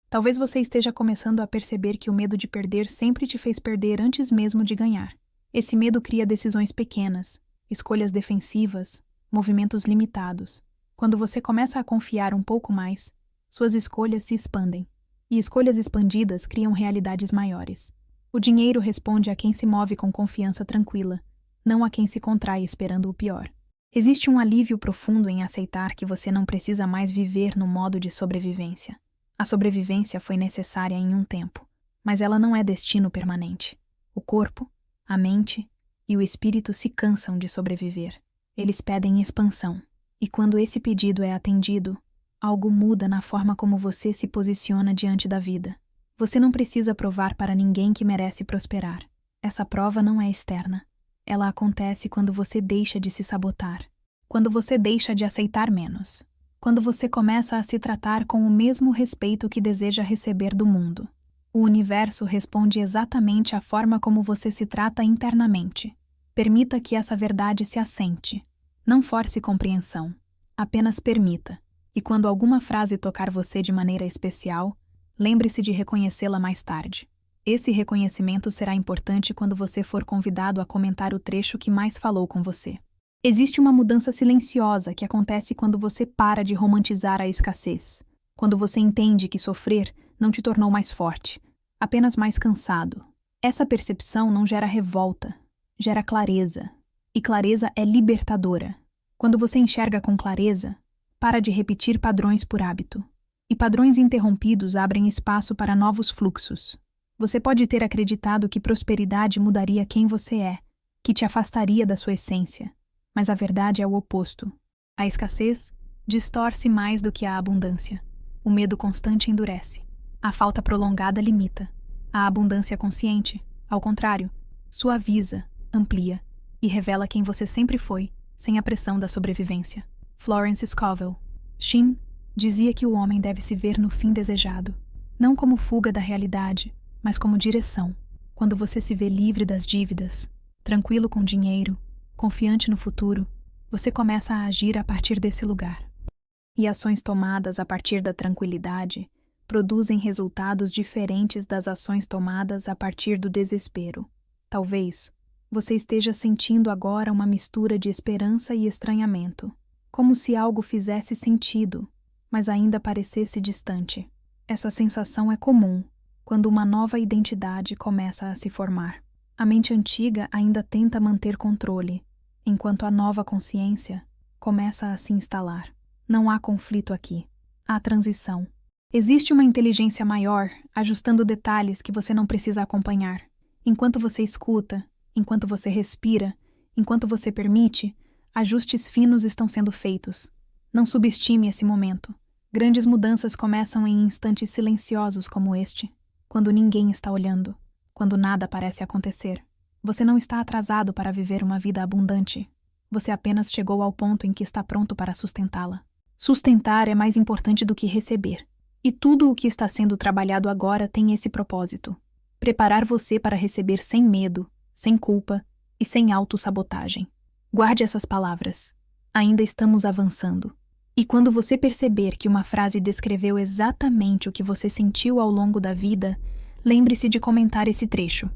Talvez você esteja começando a perceber que o medo de perder sempre te fez perder antes mesmo de ganhar. Esse medo cria decisões pequenas, escolhas defensivas, movimentos limitados. Quando você começa a confiar um pouco mais, suas escolhas se expandem. E escolhas expandidas criam realidades maiores. O dinheiro responde a quem se move com confiança tranquila, não a quem se contrai esperando o pior. Existe um alívio profundo em aceitar que você não precisa mais viver no modo de sobrevivência. A sobrevivência foi necessária em um tempo, mas ela não é destino permanente. O corpo, a mente e o espírito se cansam de sobreviver. Eles pedem expansão. E quando esse pedido é atendido, algo muda na forma como você se posiciona diante da vida. Você não precisa provar para ninguém que merece prosperar. Essa prova não é externa. Ela acontece quando você deixa de se sabotar, quando você deixa de aceitar menos, quando você começa a se tratar com o mesmo respeito que deseja receber do mundo. O universo responde exatamente à forma como você se trata internamente. Permita que essa verdade se assente. Não force compreensão, apenas permita. E quando alguma frase tocar você de maneira especial, lembre-se de reconhecê-la mais tarde. Esse reconhecimento será importante quando você for convidado a comentar o trecho que mais falou com você. Existe uma mudança silenciosa que acontece quando você para de romantizar a escassez, quando você entende que sofrer não te tornou mais forte, apenas mais cansado. Essa percepção não gera revolta, gera clareza, e clareza é libertadora. Quando você enxerga com clareza, para de repetir padrões por hábito, e padrões interrompidos abrem espaço para novos fluxos. Você pode ter acreditado que prosperidade mudaria quem você é, que te afastaria da sua essência, mas a verdade é o oposto. A escassez distorce mais do que a abundância. O medo constante endurece. A falta prolongada limita. A abundância consciente, ao contrário, suaviza, amplia e revela quem você sempre foi, sem a pressão da sobrevivência. Florence Scovel Shinn dizia que o homem deve se ver no fim desejado, não como fuga da realidade, mas como direção. Quando você se vê livre das dívidas, tranquilo com dinheiro, confiante no futuro, você começa a agir a partir desse lugar. E ações tomadas a partir da tranquilidade produzem resultados diferentes das ações tomadas a partir do desespero. Talvez você esteja sentindo agora uma mistura de esperança e estranhamento, como se algo fizesse sentido, mas ainda parecesse distante. Essa sensação é comum quando uma nova identidade começa a se formar. A mente antiga ainda tenta manter controle, enquanto a nova consciência começa a se instalar. Não há conflito aqui. Há transição. Existe uma inteligência maior, ajustando detalhes que você não precisa acompanhar. Enquanto você escuta, enquanto você respira, enquanto você permite, ajustes finos estão sendo feitos. Não subestime esse momento. Grandes mudanças começam em instantes silenciosos como este, quando ninguém está olhando, quando nada parece acontecer. Você não está atrasado para viver uma vida abundante. Você apenas chegou ao ponto em que está pronto para sustentá-la. Sustentar é mais importante do que receber. E tudo o que está sendo trabalhado agora tem esse propósito: preparar você para receber sem medo, sem culpa e sem autossabotagem. Guarde essas palavras. Ainda estamos avançando. E quando você perceber que uma frase descreveu exatamente o que você sentiu ao longo da vida, lembre-se de comentar esse trecho.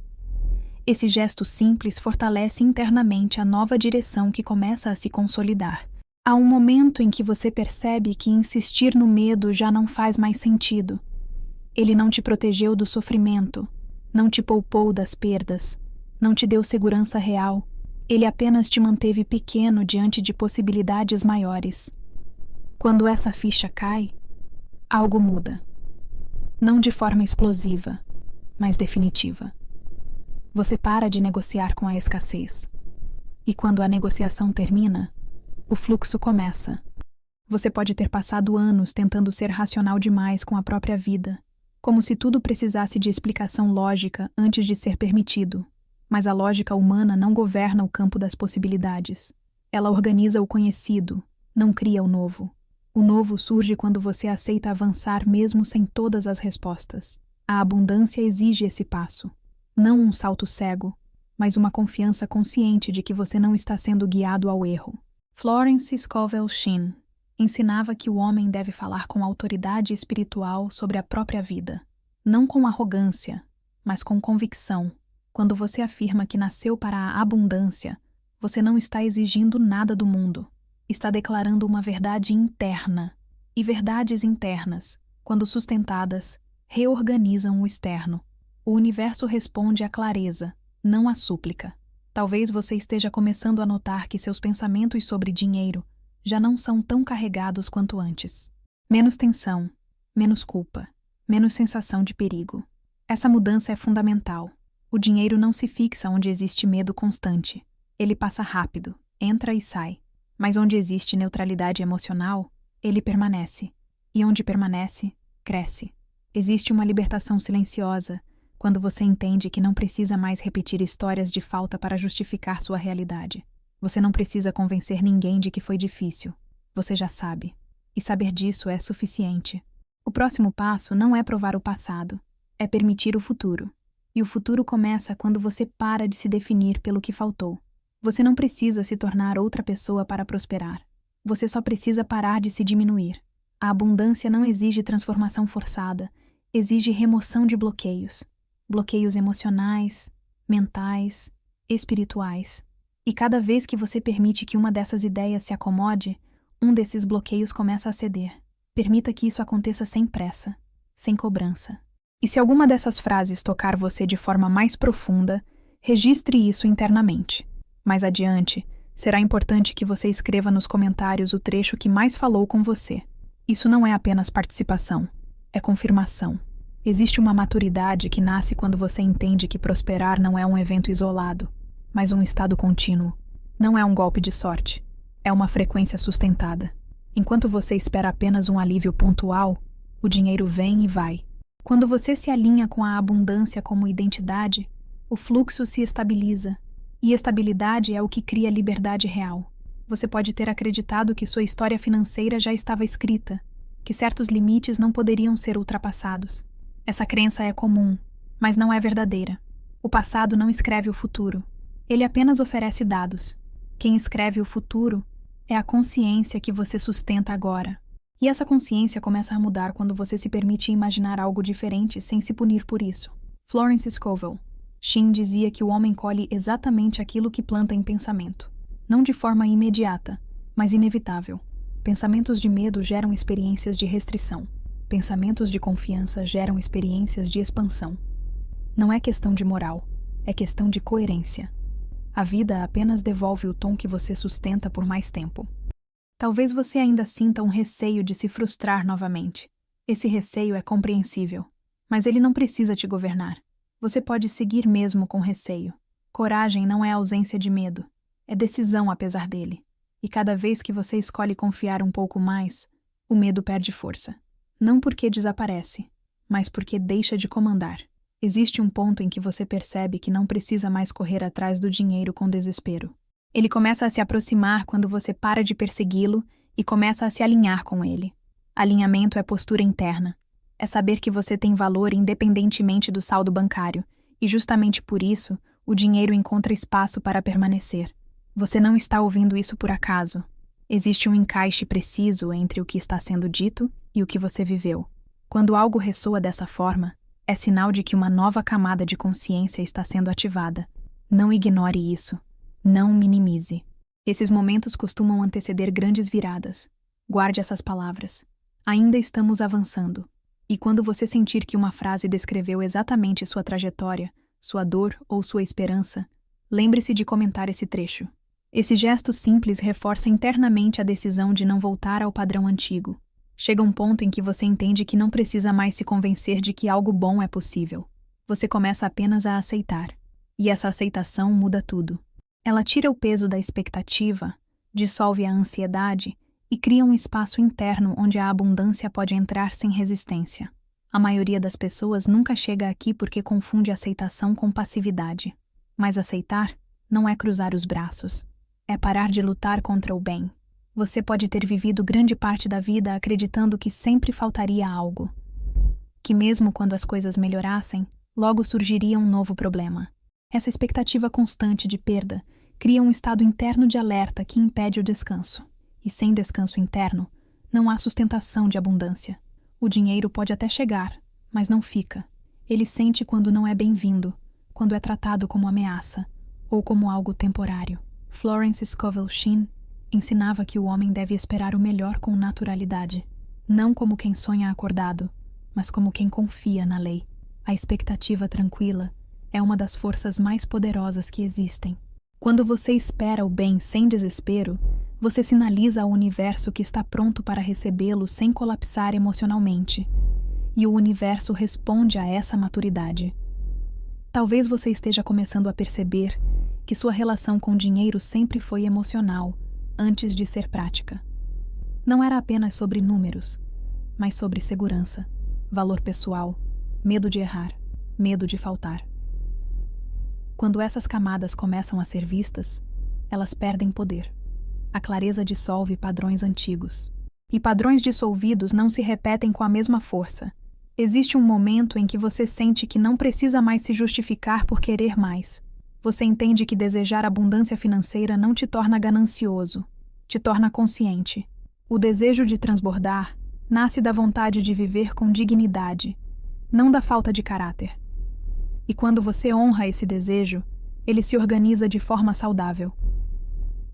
Esse gesto simples fortalece internamente a nova direção que começa a se consolidar. Há um momento em que você percebe que insistir no medo já não faz mais sentido. Ele não te protegeu do sofrimento, não te poupou das perdas, não te deu segurança real. Ele apenas te manteve pequeno diante de possibilidades maiores. Quando essa ficha cai, algo muda. Não de forma explosiva, mas definitiva. Você para de negociar com a escassez. E quando a negociação termina, o fluxo começa. Você pode ter passado anos tentando ser racional demais com a própria vida, como se tudo precisasse de explicação lógica antes de ser permitido. Mas a lógica humana não governa o campo das possibilidades. Ela organiza o conhecido, não cria o novo. O novo surge quando você aceita avançar mesmo sem todas as respostas. A abundância exige esse passo. Não um salto cego, mas uma confiança consciente de que você não está sendo guiado ao erro. Florence Scovel Shinn ensinava que o homem deve falar com autoridade espiritual sobre a própria vida. Não com arrogância, mas com convicção. Quando você afirma que nasceu para a abundância, você não está exigindo nada do mundo. Está declarando uma verdade interna. E verdades internas, quando sustentadas, reorganizam o externo. O universo responde à clareza, não à súplica. Talvez você esteja começando a notar que seus pensamentos sobre dinheiro já não são tão carregados quanto antes. Menos tensão, menos culpa, menos sensação de perigo. Essa mudança é fundamental. O dinheiro não se fixa onde existe medo constante. Ele passa rápido, entra e sai. Mas onde existe neutralidade emocional, ele permanece. E onde permanece, cresce. Existe uma libertação silenciosa quando você entende que não precisa mais repetir histórias de falta para justificar sua realidade. Você não precisa convencer ninguém de que foi difícil. Você já sabe. E saber disso é suficiente. O próximo passo não é provar o passado, é permitir o futuro. E o futuro começa quando você para de se definir pelo que faltou. Você não precisa se tornar outra pessoa para prosperar. Você só precisa parar de se diminuir. A abundância não exige transformação forçada, exige remoção de bloqueios. Bloqueios emocionais, mentais, espirituais. E cada vez que você permite que uma dessas ideias se acomode, um desses bloqueios começa a ceder. Permita que isso aconteça sem pressa, sem cobrança. E se alguma dessas frases tocar você de forma mais profunda, registre isso internamente. Mais adiante, será importante que você escreva nos comentários o trecho que mais falou com você. Isso não é apenas participação, é confirmação. Existe uma maturidade que nasce quando você entende que prosperar não é um evento isolado, mas um estado contínuo. Não é um golpe de sorte, é uma frequência sustentada. Enquanto você espera apenas um alívio pontual, o dinheiro vem e vai. Quando você se alinha com a abundância como identidade, o fluxo se estabiliza. E estabilidade é o que cria liberdade real. Você pode ter acreditado que sua história financeira já estava escrita, que certos limites não poderiam ser ultrapassados. Essa crença é comum, mas não é verdadeira. O passado não escreve o futuro. Ele apenas oferece dados. Quem escreve o futuro é a consciência que você sustenta agora. E essa consciência começa a mudar quando você se permite imaginar algo diferente sem se punir por isso. Florence Scovel Shinn dizia que o homem colhe exatamente aquilo que planta em pensamento. Não de forma imediata, mas inevitável. Pensamentos de medo geram experiências de restrição. Pensamentos de confiança geram experiências de expansão. Não é questão de moral, é questão de coerência. A vida apenas devolve o tom que você sustenta por mais tempo. Talvez você ainda sinta um receio de se frustrar novamente. Esse receio é compreensível, mas ele não precisa te governar. Você pode seguir mesmo com receio. Coragem não é ausência de medo, é decisão apesar dele. E cada vez que você escolhe confiar um pouco mais, o medo perde força. Não porque desaparece, mas porque deixa de comandar. Existe um ponto em que você percebe que não precisa mais correr atrás do dinheiro com desespero. Ele começa a se aproximar quando você para de persegui-lo e começa a se alinhar com ele. Alinhamento é postura interna. É saber que você tem valor independentemente do saldo bancário, e justamente por isso, o dinheiro encontra espaço para permanecer. Você não está ouvindo isso por acaso. Existe um encaixe preciso entre o que está sendo dito e o que você viveu. Quando algo ressoa dessa forma, é sinal de que uma nova camada de consciência está sendo ativada. Não ignore isso. Não minimize. Esses momentos costumam anteceder grandes viradas. Guarde essas palavras. Ainda estamos avançando. E quando você sentir que uma frase descreveu exatamente sua trajetória, sua dor ou sua esperança, lembre-se de comentar esse trecho. Esse gesto simples reforça internamente a decisão de não voltar ao padrão antigo. Chega um ponto em que você entende que não precisa mais se convencer de que algo bom é possível. Você começa apenas a aceitar. E essa aceitação muda tudo. Ela tira o peso da expectativa, dissolve a ansiedade e cria um espaço interno onde a abundância pode entrar sem resistência. A maioria das pessoas nunca chega aqui porque confunde aceitação com passividade. Mas aceitar não é cruzar os braços. É parar de lutar contra o bem. Você pode ter vivido grande parte da vida acreditando que sempre faltaria algo. Que mesmo quando as coisas melhorassem, logo surgiria um novo problema. Essa expectativa constante de perda cria um estado interno de alerta que impede o descanso. E sem descanso interno, não há sustentação de abundância. O dinheiro pode até chegar, mas não fica. Ele sente quando não é bem-vindo, quando é tratado como ameaça, ou como algo temporário. Florence Scovel Shinn ensinava que o homem deve esperar o melhor com naturalidade, não como quem sonha acordado, mas como quem confia na lei. A expectativa tranquila é uma das forças mais poderosas que existem. Quando você espera o bem sem desespero, você sinaliza ao universo que está pronto para recebê-lo sem colapsar emocionalmente. E o universo responde a essa maturidade. Talvez você esteja começando a perceber que sua relação com o dinheiro sempre foi emocional, antes de ser prática. Não era apenas sobre números, mas sobre segurança, valor pessoal, medo de errar, medo de faltar. Quando essas camadas começam a ser vistas, elas perdem poder. A clareza dissolve padrões antigos. E padrões dissolvidos não se repetem com a mesma força. Existe um momento em que você sente que não precisa mais se justificar por querer mais. Você entende que desejar abundância financeira não te torna ganancioso, te torna consciente. O desejo de transbordar nasce da vontade de viver com dignidade, não da falta de caráter. E quando você honra esse desejo, ele se organiza de forma saudável.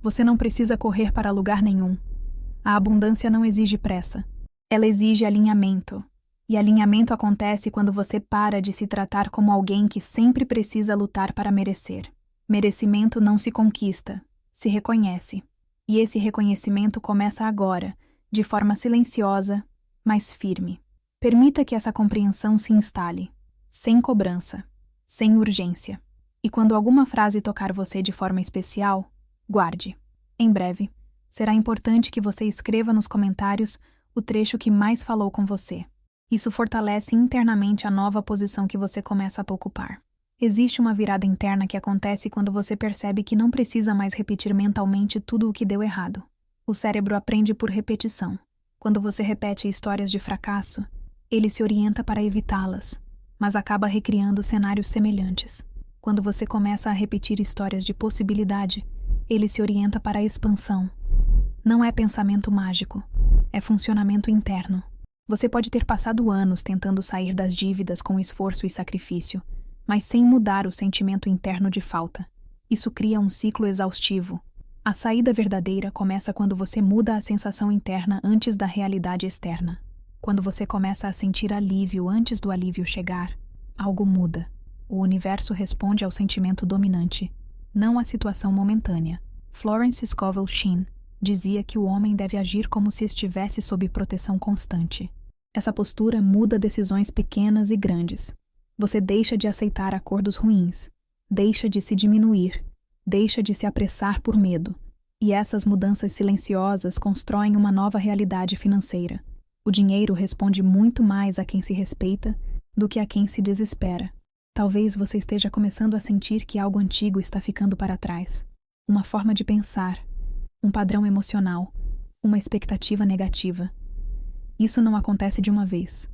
Você não precisa correr para lugar nenhum. A abundância não exige pressa. Ela exige alinhamento. E alinhamento acontece quando você para de se tratar como alguém que sempre precisa lutar para merecer. Merecimento não se conquista, se reconhece. E esse reconhecimento começa agora, de forma silenciosa, mas firme. Permita que essa compreensão se instale, sem cobrança, sem urgência. E quando alguma frase tocar você de forma especial, guarde. Em breve, será importante que você escreva nos comentários o trecho que mais falou com você. Isso fortalece internamente a nova posição que você começa a ocupar. Existe uma virada interna que acontece quando você percebe que não precisa mais repetir mentalmente tudo o que deu errado. O cérebro aprende por repetição. Quando você repete histórias de fracasso, ele se orienta para evitá-las, mas acaba recriando cenários semelhantes. Quando você começa a repetir histórias de possibilidade, ele se orienta para a expansão. Não é pensamento mágico, é funcionamento interno. Você pode ter passado anos tentando sair das dívidas com esforço e sacrifício, mas sem mudar o sentimento interno de falta. Isso cria um ciclo exaustivo. A saída verdadeira começa quando você muda a sensação interna antes da realidade externa. Quando você começa a sentir alívio antes do alívio chegar, algo muda. O universo responde ao sentimento dominante, não à situação momentânea. Florence Scovel Shinn dizia que o homem deve agir como se estivesse sob proteção constante. Essa postura muda decisões pequenas e grandes. Você deixa de aceitar acordos ruins, deixa de se diminuir, deixa de se apressar por medo. E essas mudanças silenciosas constroem uma nova realidade financeira. O dinheiro responde muito mais a quem se respeita do que a quem se desespera. Talvez você esteja começando a sentir que algo antigo está ficando para trás. Uma forma de pensar, um padrão emocional, uma expectativa negativa. Isso não acontece de uma vez.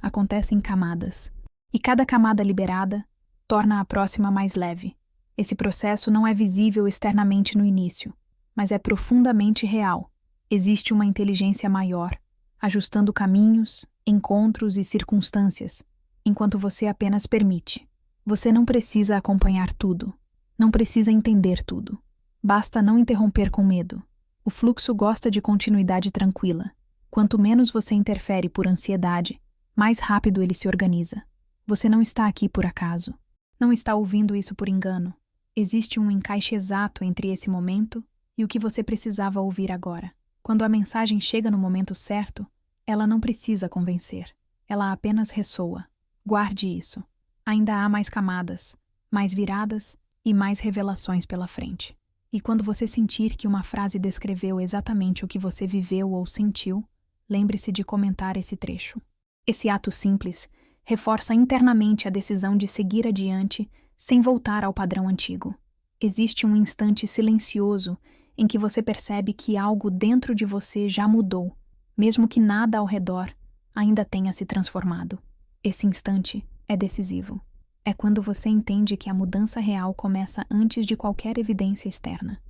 Acontece em camadas. E cada camada liberada torna a próxima mais leve. Esse processo não é visível externamente no início, mas é profundamente real. Existe uma inteligência maior, ajustando caminhos, encontros e circunstâncias, enquanto você apenas permite. Você não precisa acompanhar tudo, não precisa entender tudo. Basta não interromper com medo. O fluxo gosta de continuidade tranquila. Quanto menos você interfere por ansiedade, mais rápido ele se organiza. Você não está aqui por acaso. Não está ouvindo isso por engano. Existe um encaixe exato entre esse momento e o que você precisava ouvir agora. Quando a mensagem chega no momento certo, ela não precisa convencer. Ela apenas ressoa. Guarde isso. Ainda há mais camadas, mais viradas e mais revelações pela frente. E quando você sentir que uma frase descreveu exatamente o que você viveu ou sentiu, lembre-se de comentar esse trecho. Esse ato simples reforça internamente a decisão de seguir adiante sem voltar ao padrão antigo. Existe um instante silencioso em que você percebe que algo dentro de você já mudou, mesmo que nada ao redor ainda tenha se transformado. Esse instante é decisivo. É quando você entende que a mudança real começa antes de qualquer evidência externa.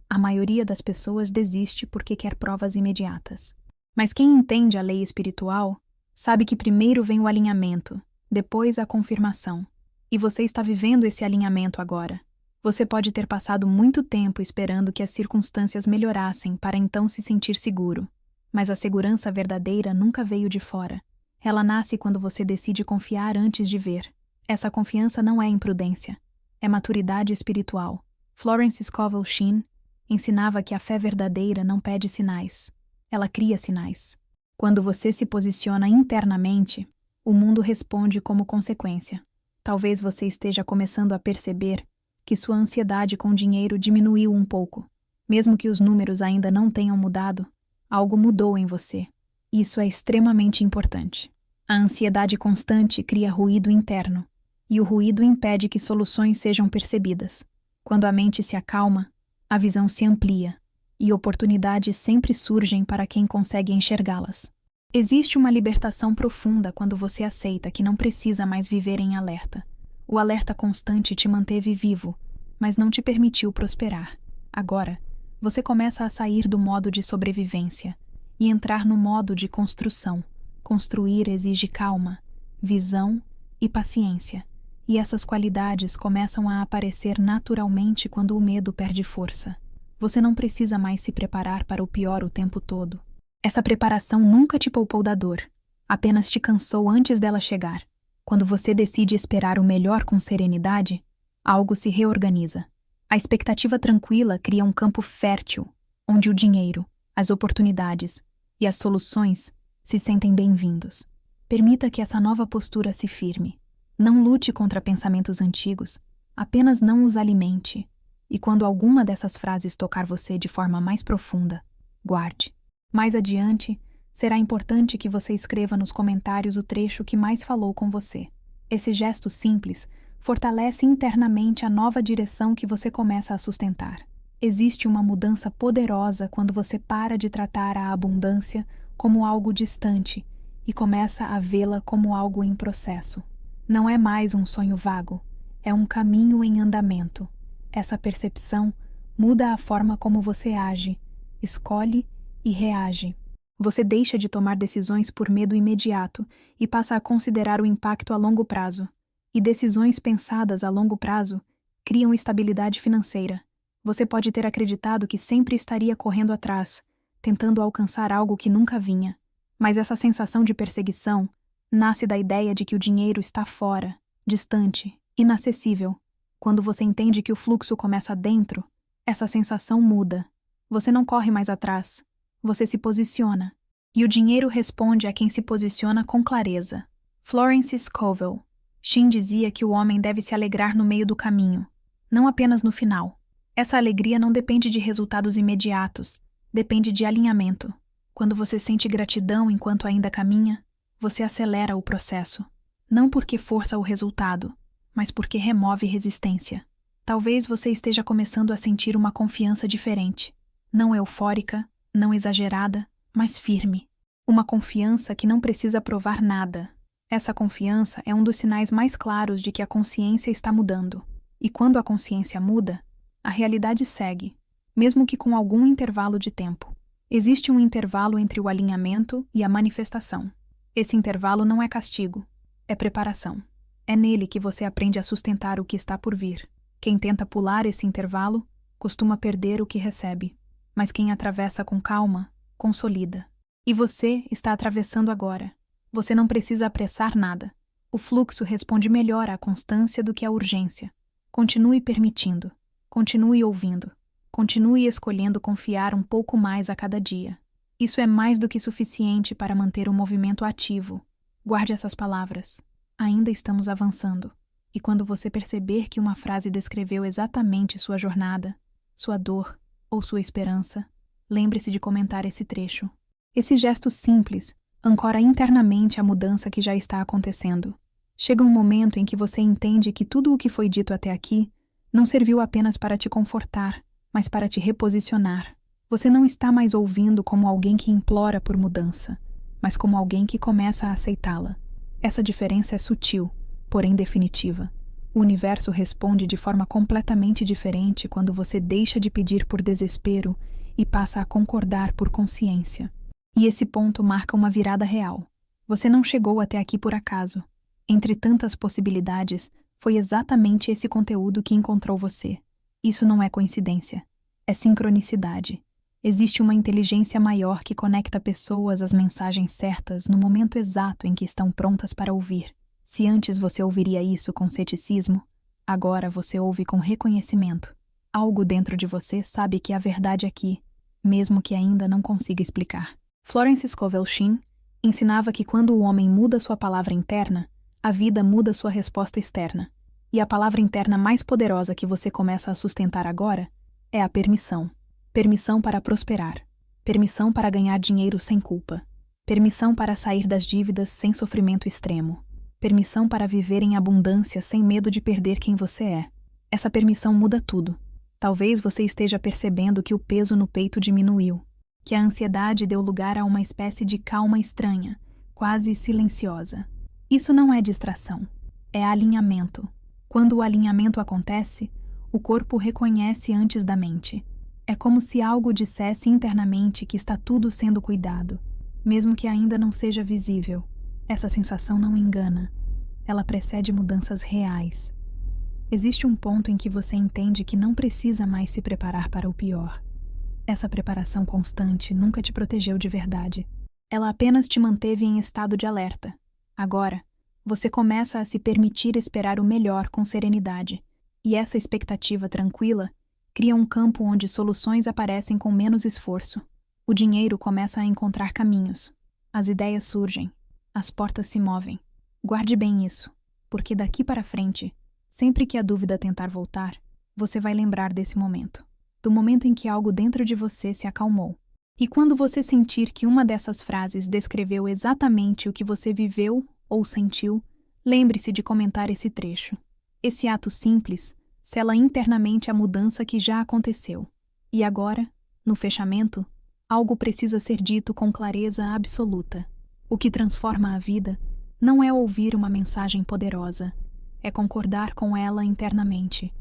A maioria das pessoas desiste porque quer provas imediatas. Mas quem entende a lei espiritual sabe que primeiro vem o alinhamento, depois a confirmação. E você está vivendo esse alinhamento agora. Você pode ter passado muito tempo esperando que as circunstâncias melhorassem para então se sentir seguro. Mas a segurança verdadeira nunca veio de fora. Ela nasce quando você decide confiar antes de ver. Essa confiança não é imprudência, é maturidade espiritual. Florence Scovel Shinn ensinava que a fé verdadeira não pede sinais. Ela cria sinais. Quando você se posiciona internamente, o mundo responde como consequência. Talvez você esteja começando a perceber que sua ansiedade com dinheiro diminuiu um pouco. Mesmo que os números ainda não tenham mudado, algo mudou em você. Isso é extremamente importante. A ansiedade constante cria ruído interno, e o ruído impede que soluções sejam percebidas. Quando a mente se acalma, a visão se amplia, e oportunidades sempre surgem para quem consegue enxergá-las. Existe uma libertação profunda quando você aceita que não precisa mais viver em alerta. O alerta constante te manteve vivo, mas não te permitiu prosperar. Agora, você começa a sair do modo de sobrevivência e entrar no modo de construção. Construir exige calma, visão e paciência, e essas qualidades começam a aparecer naturalmente quando o medo perde força. Você não precisa mais se preparar para o pior o tempo todo. Essa preparação nunca te poupou da dor, apenas te cansou antes dela chegar. Quando você decide esperar o melhor com serenidade, algo se reorganiza. A expectativa tranquila cria um campo fértil, onde o dinheiro, as oportunidades e as soluções se sentem bem-vindos. Permita que essa nova postura se firme. Não lute contra pensamentos antigos, apenas não os alimente. E quando alguma dessas frases tocar você de forma mais profunda, guarde. Mais adiante, será importante que você escreva nos comentários o trecho que mais falou com você. Esse gesto simples fortalece internamente a nova direção que você começa a sustentar. Existe uma mudança poderosa quando você para de tratar a abundância como algo distante e começa a vê-la como algo em processo. Não é mais um sonho vago, é um caminho em andamento. Essa percepção muda a forma como você age, escolhe e reage. Você deixa de tomar decisões por medo imediato e passa a considerar o impacto a longo prazo. E decisões pensadas a longo prazo criam estabilidade financeira. Você pode ter acreditado que sempre estaria correndo atrás, tentando alcançar algo que nunca vinha. Mas essa sensação de perseguição nasce da ideia de que o dinheiro está fora, distante, inacessível. Quando você entende que o fluxo começa dentro, essa sensação muda. Você não corre mais atrás. Você se posiciona. E o dinheiro responde a quem se posiciona com clareza. Florence Scovel. Shin dizia que o homem deve se alegrar no meio do caminho, não apenas no final. Essa alegria não depende de resultados imediatos, depende de alinhamento. Quando você sente gratidão enquanto ainda caminha, você acelera o processo. Não porque força o resultado, mas porque remove resistência. Talvez você esteja começando a sentir uma confiança diferente. Não eufórica, não exagerada, mas firme. Uma confiança que não precisa provar nada. Essa confiança é um dos sinais mais claros de que a consciência está mudando. E quando a consciência muda, a realidade segue, mesmo que com algum intervalo de tempo. Existe um intervalo entre o alinhamento e a manifestação. Esse intervalo não é castigo, é preparação. É nele que você aprende a sustentar o que está por vir. Quem tenta pular esse intervalo costuma perder o que recebe, mas quem atravessa com calma, consolida. E você está atravessando agora. Você não precisa apressar nada. O fluxo responde melhor à constância do que à urgência. Continue permitindo, continue ouvindo, continue escolhendo confiar um pouco mais a cada dia. Isso é mais do que suficiente para manter o movimento ativo. Guarde essas palavras. Ainda estamos avançando. E quando você perceber que uma frase descreveu exatamente sua jornada, sua dor ou sua esperança, lembre-se de comentar esse trecho. Esse gesto simples ancora internamente a mudança que já está acontecendo. Chega um momento em que você entende que tudo o que foi dito até aqui não serviu apenas para te confortar, mas para te reposicionar. Você não está mais ouvindo como alguém que implora por mudança, mas como alguém que começa a aceitá-la. Essa diferença é sutil, porém definitiva. O universo responde de forma completamente diferente quando você deixa de pedir por desespero e passa a concordar por consciência. E esse ponto marca uma virada real. Você não chegou até aqui por acaso. Entre tantas possibilidades, foi exatamente esse conteúdo que encontrou você. Isso não é coincidência. É sincronicidade. Existe uma inteligência maior que conecta pessoas às mensagens certas no momento exato em que estão prontas para ouvir. Se antes você ouviria isso com ceticismo, agora você ouve com reconhecimento. Algo dentro de você sabe que há verdade aqui, mesmo que ainda não consiga explicar. Florence Scovel Shinn ensinava que quando o homem muda sua palavra interna, a vida muda sua resposta externa. E a palavra interna mais poderosa que você começa a sustentar agora é a permissão. Permissão para prosperar. Permissão para ganhar dinheiro sem culpa. Permissão para sair das dívidas sem sofrimento extremo. Permissão para viver em abundância sem medo de perder quem você é. Essa permissão muda tudo. Talvez você esteja percebendo que o peso no peito diminuiu, que a ansiedade deu lugar a uma espécie de calma estranha, quase silenciosa. Isso não é distração, é alinhamento. Quando o alinhamento acontece, o corpo reconhece antes da mente. É como se algo dissesse internamente que está tudo sendo cuidado, mesmo que ainda não seja visível. Essa sensação não engana. Ela precede mudanças reais. Existe um ponto em que você entende que não precisa mais se preparar para o pior. Essa preparação constante nunca te protegeu de verdade. Ela apenas te manteve em estado de alerta. Agora, você começa a se permitir esperar o melhor com serenidade. E essa expectativa tranquila cria um campo onde soluções aparecem com menos esforço. O dinheiro começa a encontrar caminhos. As ideias surgem. As portas se movem. Guarde bem isso, porque daqui para frente, sempre que a dúvida tentar voltar, você vai lembrar desse momento. Do momento em que algo dentro de você se acalmou. E quando você sentir que uma dessas frases descreveu exatamente o que você viveu ou sentiu, lembre-se de comentar esse trecho. Esse ato simples sela internamente a mudança que já aconteceu. E agora, no fechamento, algo precisa ser dito com clareza absoluta. O que transforma a vida não é ouvir uma mensagem poderosa, é concordar com ela internamente.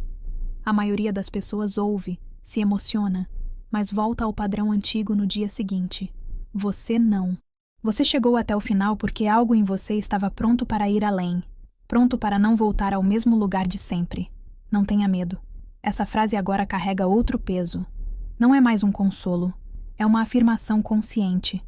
A maioria das pessoas ouve, se emociona, mas volta ao padrão antigo no dia seguinte. Você não. Você chegou até o final porque algo em você estava pronto para ir além, pronto para não voltar ao mesmo lugar de sempre. Não tenha medo. Essa frase agora carrega outro peso. Não é mais um consolo, é uma afirmação consciente.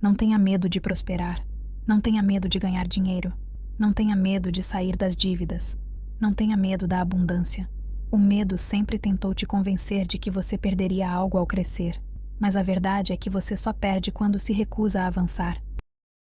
Não tenha medo de prosperar. Não tenha medo de ganhar dinheiro. Não tenha medo de sair das dívidas. Não tenha medo da abundância. O medo sempre tentou te convencer de que você perderia algo ao crescer. Mas a verdade é que você só perde quando se recusa a avançar.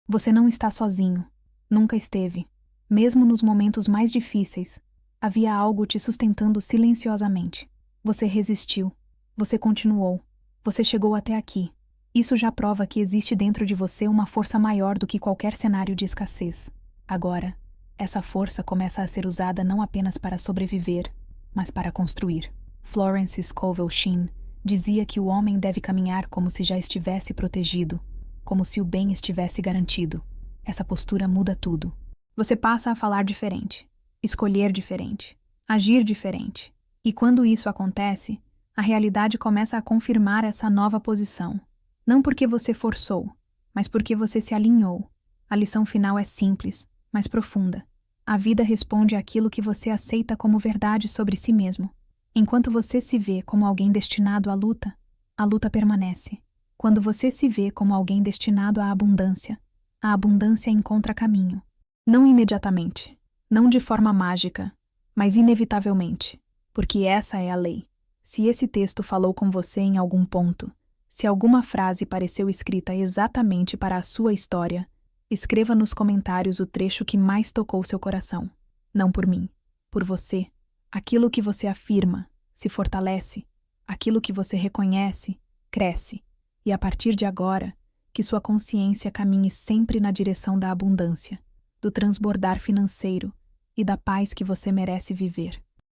Você não está sozinho. Nunca esteve. Mesmo nos momentos mais difíceis, havia algo te sustentando silenciosamente. Você resistiu. Você continuou. Você chegou até aqui. Isso já prova que existe dentro de você uma força maior do que qualquer cenário de escassez. Agora, essa força começa a ser usada não apenas para sobreviver, mas para construir. Florence Scovel Shinn dizia que o homem deve caminhar como se já estivesse protegido, como se o bem estivesse garantido. Essa postura muda tudo. Você passa a falar diferente, escolher diferente, agir diferente. E quando isso acontece, a realidade começa a confirmar essa nova posição. Não porque você forçou, mas porque você se alinhou. A lição final é simples, mas profunda. A vida responde àquilo que você aceita como verdade sobre si mesmo. Enquanto você se vê como alguém destinado à luta, a luta permanece. Quando você se vê como alguém destinado à abundância, a abundância encontra caminho. Não imediatamente, não de forma mágica, mas inevitavelmente, porque essa é a lei. Se esse texto falou com você em algum ponto, se alguma frase pareceu escrita exatamente para a sua história, escreva nos comentários o trecho que mais tocou seu coração. Não por mim, por você. Aquilo que você afirma se fortalece, aquilo que você reconhece cresce, e a partir de agora, que sua consciência caminhe sempre na direção da abundância, do transbordar financeiro e da paz que você merece viver.